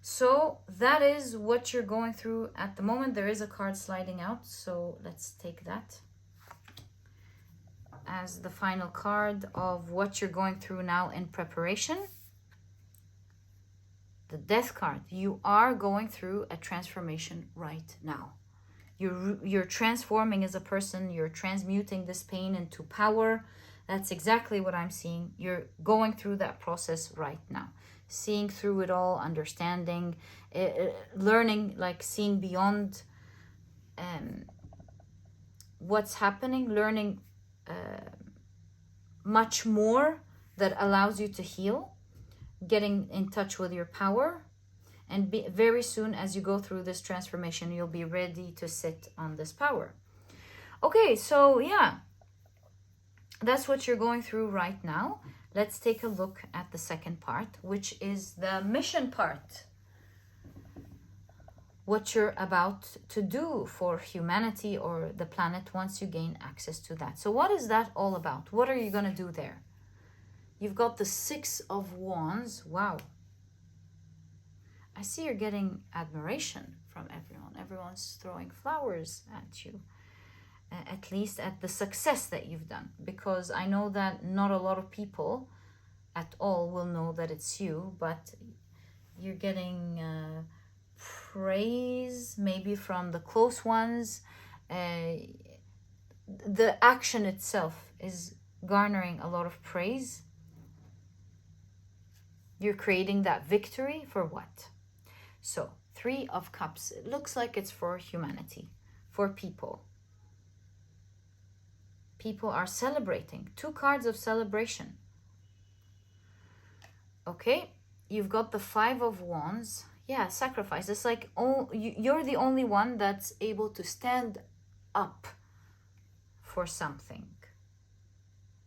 so that is what you're going through at the moment. There is a card sliding out, so let's take that as the final card of what you're going through now in preparation. The Death card. You are going through a transformation right now. You're transforming as a person. You're transmuting this pain into power. That's exactly what I'm seeing. You're going through that process right now. Seeing through it all, understanding, learning, like seeing beyond what's happening, learning much more that allows you to heal, getting in touch with your power. And very soon, as you go through this transformation, you'll be ready to sit on this power. Okay, so yeah, that's what you're going through right now. Let's take a look at the second part, which is the mission part. What you're about to do for humanity or the planet once you gain access to that. So what is that all about? What are you going to do there? You've got the Six of Wands. Wow. I see you're getting admiration from everyone. Everyone's throwing flowers at you, at least at the success that you've done. Because I know that not a lot of people at all will know that it's you, but you're getting praise, maybe from the close ones. The action itself is garnering a lot of praise. You're creating that victory for what? So, Three of Cups. It looks like it's for humanity, for people. People are celebrating. Two cards of celebration. Okay, you've got the Five of Wands. Yeah, sacrifice. It's like, oh, you're the only one that's able to stand up for something.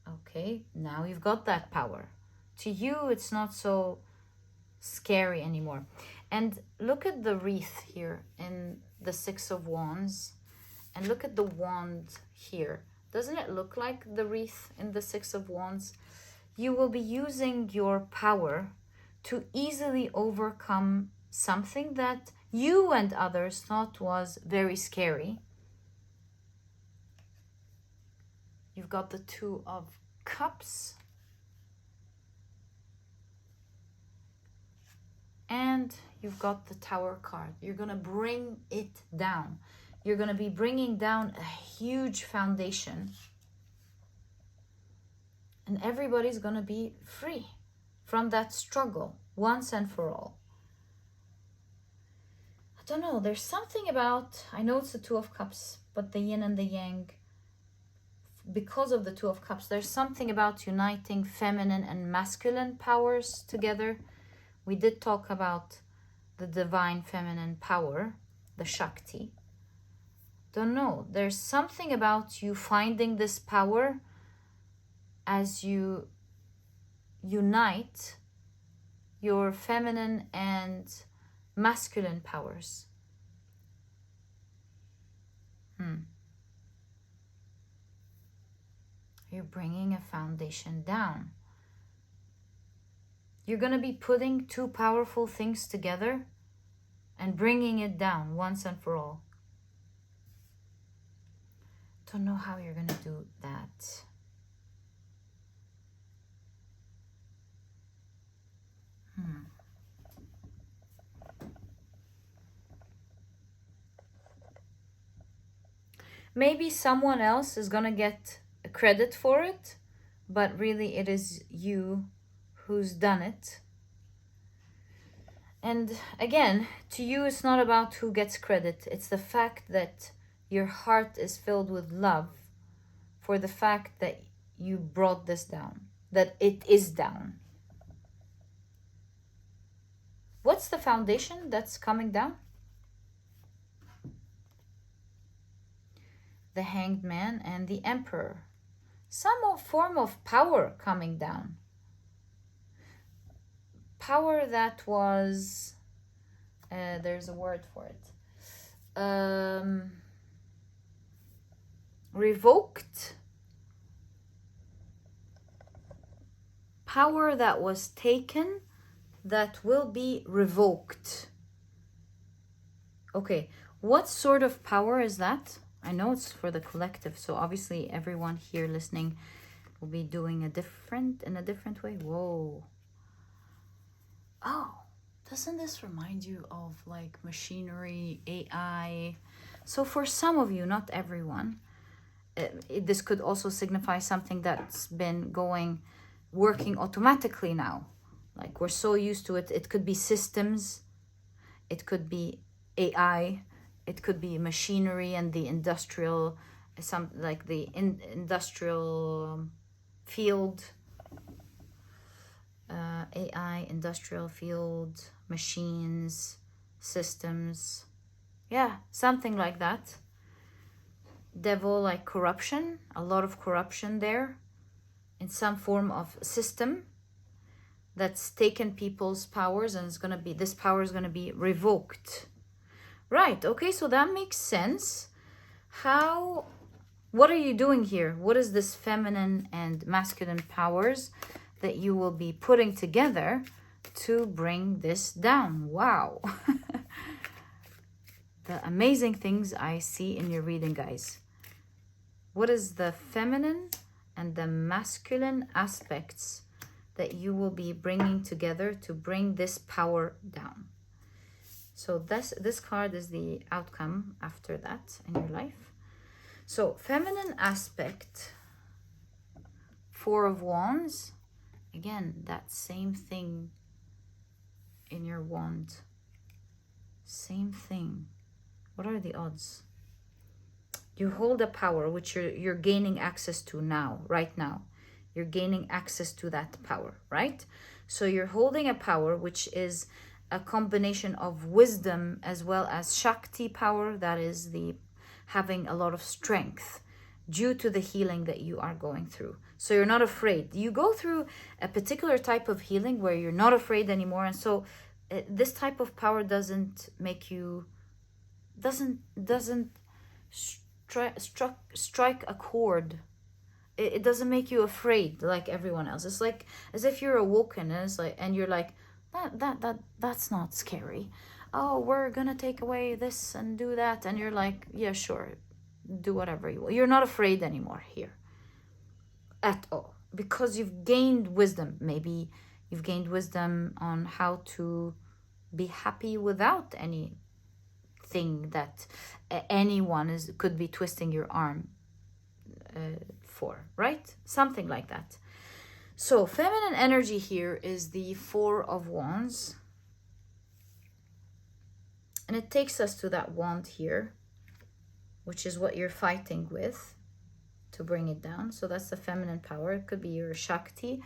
Okay, now you've got that power. To you, it's not so scary anymore. And look at the wreath here in the Six of Wands. And look at the wand here. Doesn't it look like the wreath in the Six of Wands? You will be using your power to easily overcome something that you and others thought was very scary. You've got the Two of Cups. And you've got the Tower card. You're going to bring it down. You're going to be bringing down a huge foundation. And everybody's going to be free from that struggle once and for all. I don't know. There's something about, I know it's the Two of Cups, but the yin and the yang, because of the Two of Cups, there's something about uniting feminine and masculine powers together. We did talk about the divine feminine power, the Shakti. Don't know. There's something about you finding this power as you unite your feminine and masculine powers. You're bringing a foundation down. You're going to be putting two powerful things together and bringing it down once and for all. Don't know how you're going to do that. Maybe someone else is going to get credit for it, but really it is you who's done it. And again, to you, it's not about who gets credit. It's the fact that your heart is filled with love for the fact that you brought this down, that it is down. What's the foundation that's coming down? The Hanged Man and the Emperor. Some form of power coming down. Power that was, there's a word for it, revoked. Power that was taken that will be revoked. Okay, what sort of power is that? I know it's for the collective, so obviously everyone here listening will be doing in a different way. Whoa. Oh, doesn't this remind you of like machinery, AI? So for some of you, not everyone, this could also signify something that's been working automatically now. Like we're so used to it. It could be systems, it could be AI, it could be machinery and the industrial, industrial field, AI, industrial field, machines, systems. Yeah, something like that. Devil, like corruption, a lot of corruption there in some form of system that's taken people's powers, and this power is going to be revoked. Right, okay, so that makes sense. What are you doing here? What is this feminine and masculine powers that you will be putting together to bring this down? Wow. The amazing things I see in your reading, guys. What is the feminine and the masculine aspects that you will be bringing together to bring this power down? So this card is the outcome after that in your life. So feminine aspect, Four of Wands. Again, that same thing in your wand. Same thing. What are the odds? You hold a power which you're gaining access to now, right now. You're gaining access to that power, right? So you're holding a power which is a combination of wisdom as well as Shakti power, that is the having a lot of strength due to the healing that you are going through. So you're not afraid. You go through a particular type of healing where you're not afraid anymore, and so this type of power doesn't make you doesn't strike a chord. It doesn't make you afraid like everyone else. It's like as if you're awoken, and it's like, and you're like, that's not scary. Oh, we're gonna take away this and do that, and you're like, yeah, sure, do whatever you want. You're not afraid anymore here at all, because you've gained wisdom. Maybe you've gained wisdom on how to be happy without anything that anyone could be twisting your arm for, right? Something like that. So feminine energy here is the Four of Wands, and it takes us to that wand here, which is what you're fighting with to bring it down. So that's the feminine power. It could be your Shakti,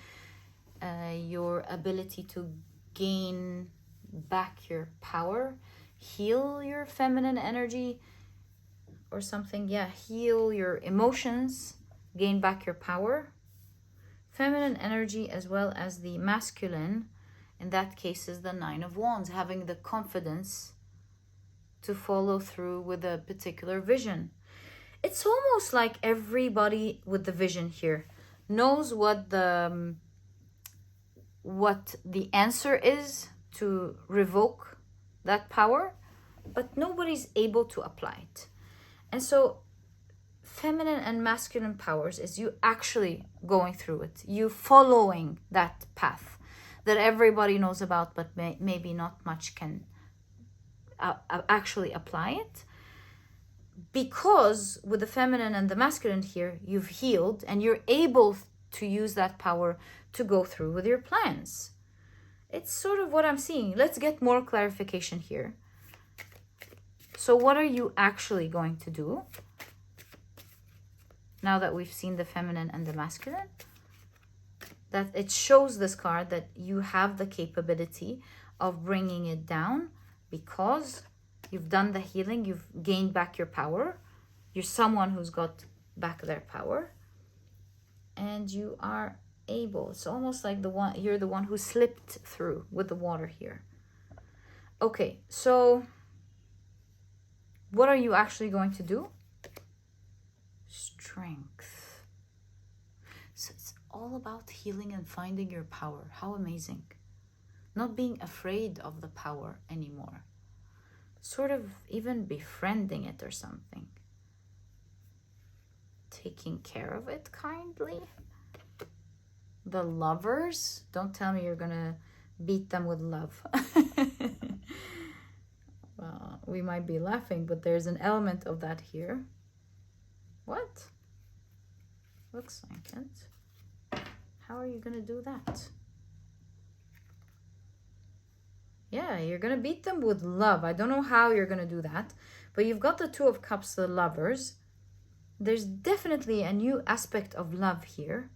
your ability to gain back your power, heal your feminine energy or something. Yeah, heal your emotions, gain back your power. Feminine energy as well as the masculine In that case is the Nine of Wands, having the confidence to follow through with a particular vision. It's almost like everybody with the vision here knows what the answer is to revoke that power, but nobody's able to apply it. And so feminine and masculine powers is you actually going through it, you following that path that everybody knows about, but maybe not much can actually apply it. Because with the feminine and the masculine here, you've healed and you're able to use that power to go through with your plans. It's sort of what I'm seeing. Let's get more clarification here. So what are you actually going to do now that we've seen the feminine and the masculine? That it shows this card that you have the capability of bringing it down because you've done the healing, you've gained back your power. You're someone who's got back their power. And you are able. It's almost like you're the one who slipped through with the water here. Okay, so what are you actually going to do? Strength. So it's all about healing and finding your power. How amazing. Not being afraid of the power anymore. Sort of even befriending it or something. Taking care of it kindly. The Lovers. Don't tell me you're gonna beat them with love. Well, we might be laughing, but there's an element of that here. What? Looks like it. How are you gonna do that? Yeah, you're gonna beat them with love. I don't know how you're gonna do that, but you've got the Two of Cups, the Lovers. There's definitely a new aspect of love here.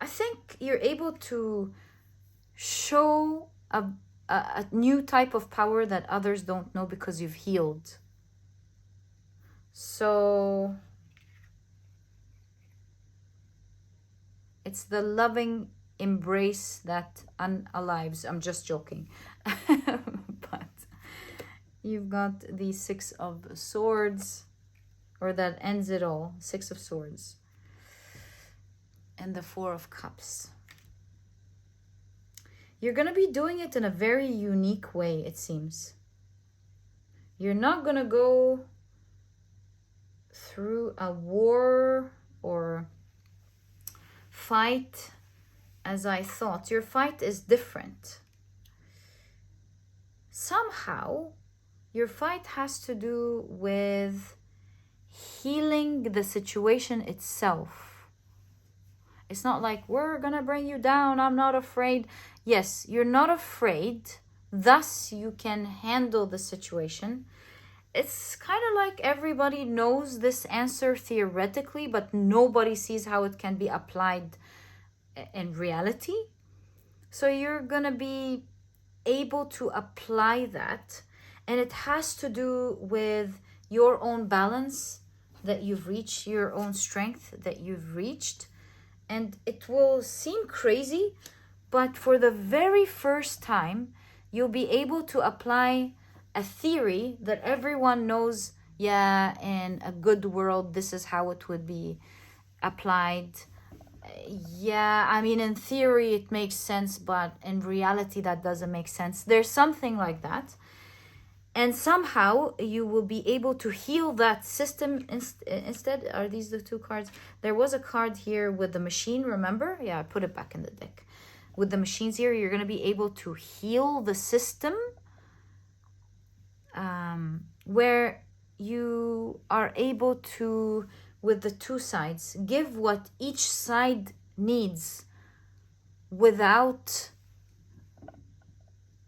I think you're able to show a new type of power that others don't know because you've healed. So it's the loving embrace that unalives. I'm just joking. But you've got the Six of Swords, or that ends it all. Six of Swords. And the Four of Cups. You're going to be doing it in a very unique way, it seems. You're not going to go through a war or fight as I thought. Your fight is different. Somehow, your fight has to do with healing the situation itself. It's not like, we're gonna bring you down, I'm not afraid. Yes, you're not afraid, thus you can handle the situation. It's kind of like everybody knows this answer theoretically, but nobody sees how it can be applied in reality. So you're gonna be able to apply that, and it has to do with your own balance that you've reached, your own strength that you've reached. And it will seem crazy, but for the very first time, you'll be able to apply a theory that everyone knows, yeah, in a good world, this is how it would be applied. Yeah, I mean, in theory, it makes sense, but in reality, that doesn't make sense. There's something like that. And somehow you will be able to heal that system. Instead, are these the two cards? There was a card here with the machine, remember? Yeah, I put it back in the deck. With the machines here, you're going to be able to heal the system where you are able to, with the two sides, give what each side needs without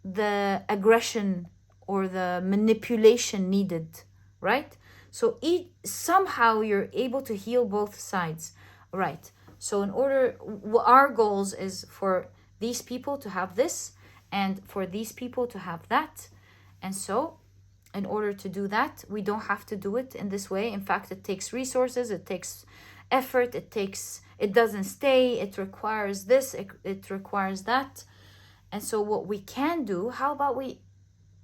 the aggression or the manipulation needed, right? So somehow you're able to heal both sides, right? So in order, our goals is for these people to have this and for these people to have that. And so in order to do that, we don't have to do it in this way. In fact, it takes resources, it takes effort, it doesn't stay, it requires this, it requires that. And so what we can do, how about we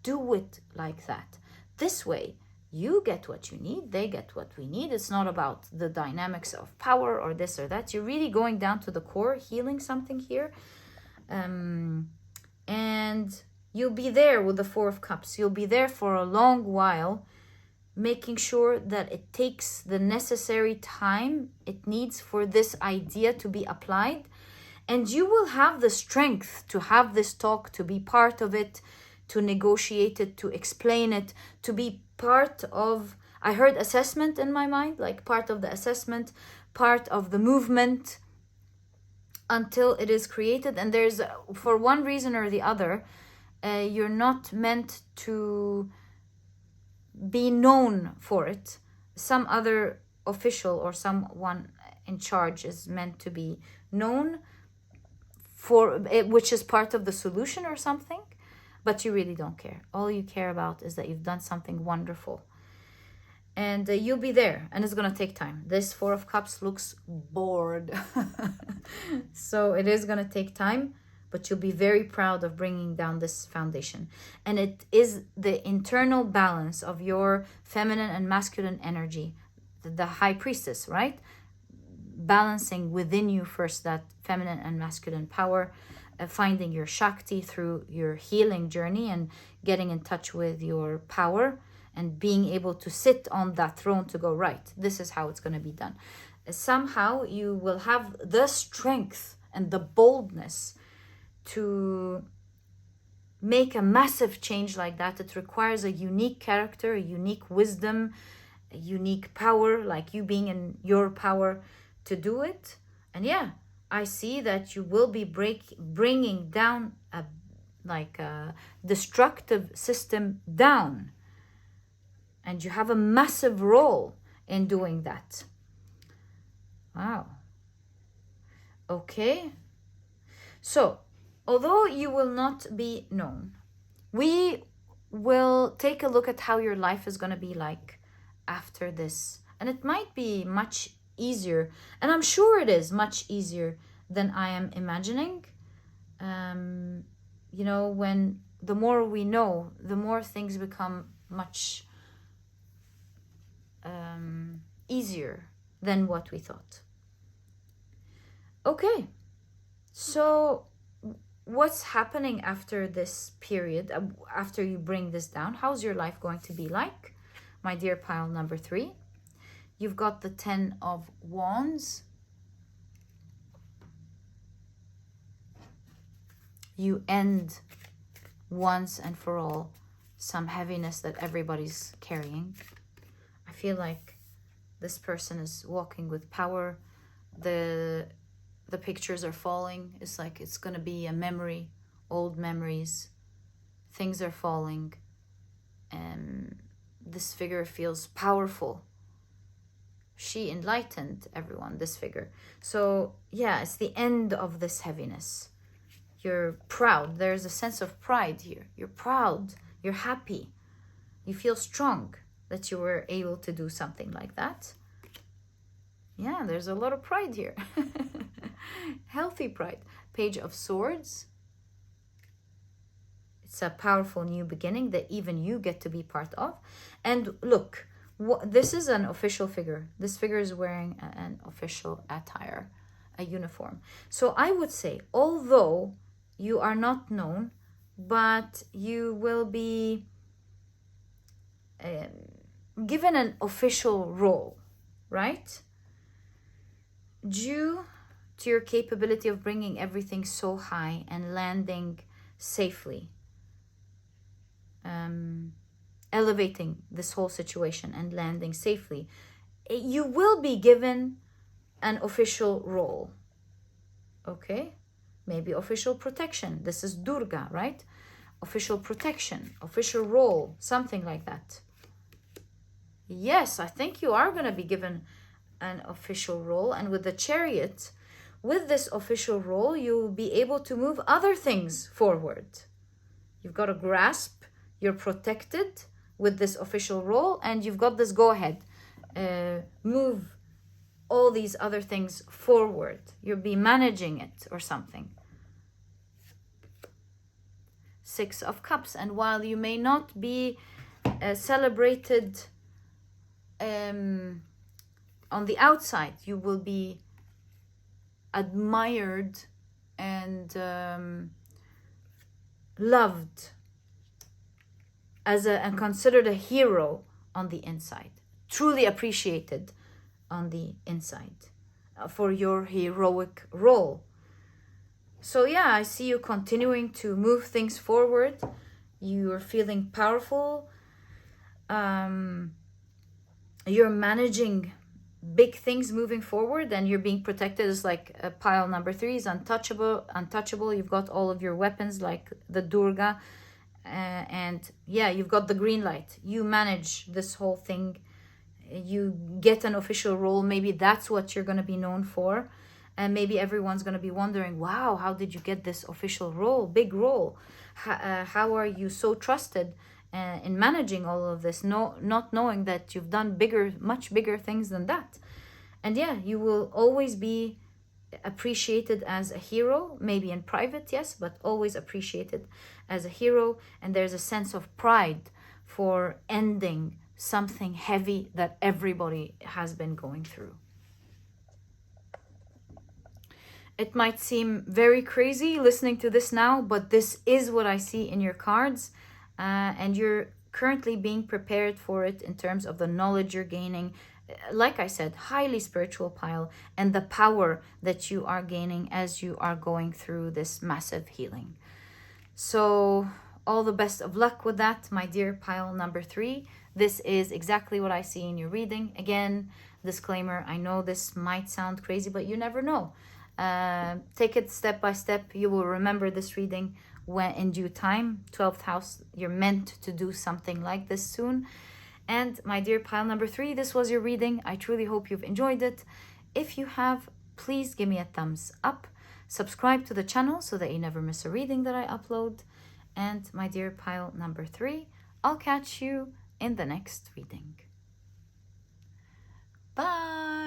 do it like that? This way, you get what you need, they get what we need. It's not about the dynamics of power or this or that. You're really going down to the core, healing something here. And you'll be there with the Four of Cups. You'll be there for a long while, making sure that it takes the necessary time it needs for this idea to be applied. And you will have the strength to have this talk, to be part of it, to negotiate it, to explain it, to be part of, I heard assessment in my mind, like part of the assessment, part of the movement until it is created. And there's, for one reason or the other, you're not meant to be known for it. Some other official or someone in charge is meant to be known for it, which is part of the solution or something. But you really don't care. All you care about is that you've done something wonderful. And you'll be there. And it's going to take time. This Four of Cups looks bored. So it is going to take time. But you'll be very proud of bringing down this foundation. And it is the internal balance of your feminine and masculine energy. The High Priestess, right? Balancing within you first that feminine and masculine power. Finding your Shakti through your healing journey and getting in touch with your power and being able to sit on that throne to go, right, this is how it's going to be done. Somehow you will have the strength and the boldness to make a massive change like that. It requires a unique character, a unique wisdom, a unique power, like you being in your power to do it. And yeah, I see that you will be bringing down a destructive system down. And you have a massive role in doing that. Wow. Okay. So, although you will not be known, we will take a look at how your life is going to be like after this. And it might be much easier, and I'm sure it is much easier than I am imagining. You know, when the more we know, the more things become much easier than what we thought. Okay, so what's happening after this period, after you bring this down? How's your life going to be like, my dear pile number 3? You've got the 10 of Wands. You end once and for all some heaviness that everybody's carrying. I feel like this person is walking with power. The pictures are falling. It's like it's going to be a memory, old memories. Things are falling. And this figure feels powerful. She enlightened everyone, this figure. So yeah, it's the end of this heaviness. You're proud. There's a sense of pride here. You're proud. You're happy. You feel strong that you were able to do something like that. Yeah, there's a lot of pride here. Healthy pride. Page of Swords. It's a powerful new beginning that even you get to be part of. And look, this is an official figure. This figure is wearing an official attire, a uniform. So I would say, although you are not known, but you will be given an official role, right? Due to your capability of bringing everything so high and landing safely, elevating this whole situation and landing safely, you will be given an official role. Okay? Maybe official protection. This is Durga, right? Official protection, official role, something like that. Yes, I think you are going to be given an official role. And with the Chariot, with this official role, you'll be able to move other things forward. You've got a grasp. You're protected with this official role, and you've got this go-ahead. Move all these other things forward. You'll be managing it or something. Six of Cups. And while you may not be celebrated on the outside, you will be admired and loved and considered a hero on the inside, truly appreciated on the inside for your heroic role. So yeah, I see you continuing to move things forward. You're feeling powerful. You're managing big things moving forward, and you're being protected. It's like pile number 3 is untouchable. You've got all of your weapons like the Durga, and yeah, you've got the green light. You manage this whole thing. You get an official role. Maybe that's what you're going to be known for, and maybe everyone's going to be wondering, wow, how did you get this official role, big role? How are you so trusted in managing all of this, not knowing that you've done much bigger things than that? And yeah, you will always be appreciated as a hero, maybe in private, yes, but always appreciated as a hero. And there's a sense of pride for ending something heavy that everybody has been going through. It might seem very crazy listening to this now, but this is what I see in your cards, and you're currently being prepared for it in terms of the knowledge you're gaining. Like I said, highly spiritual pile, and the power that you are gaining as you are going through this massive healing. So all the best of luck with that, my dear pile number 3. This is exactly what I see in your reading. Again, disclaimer, I know this might sound crazy, but you never know. Take it step by step. You will remember this reading when in due time. 12th house, you're meant to do something like this soon. And my dear pile number 3, this was your reading. I truly hope you've enjoyed it. If you have, please give me a thumbs up. Subscribe to the channel so that you never miss a reading that I upload. And my dear pile number 3, I'll catch you in the next reading. Bye.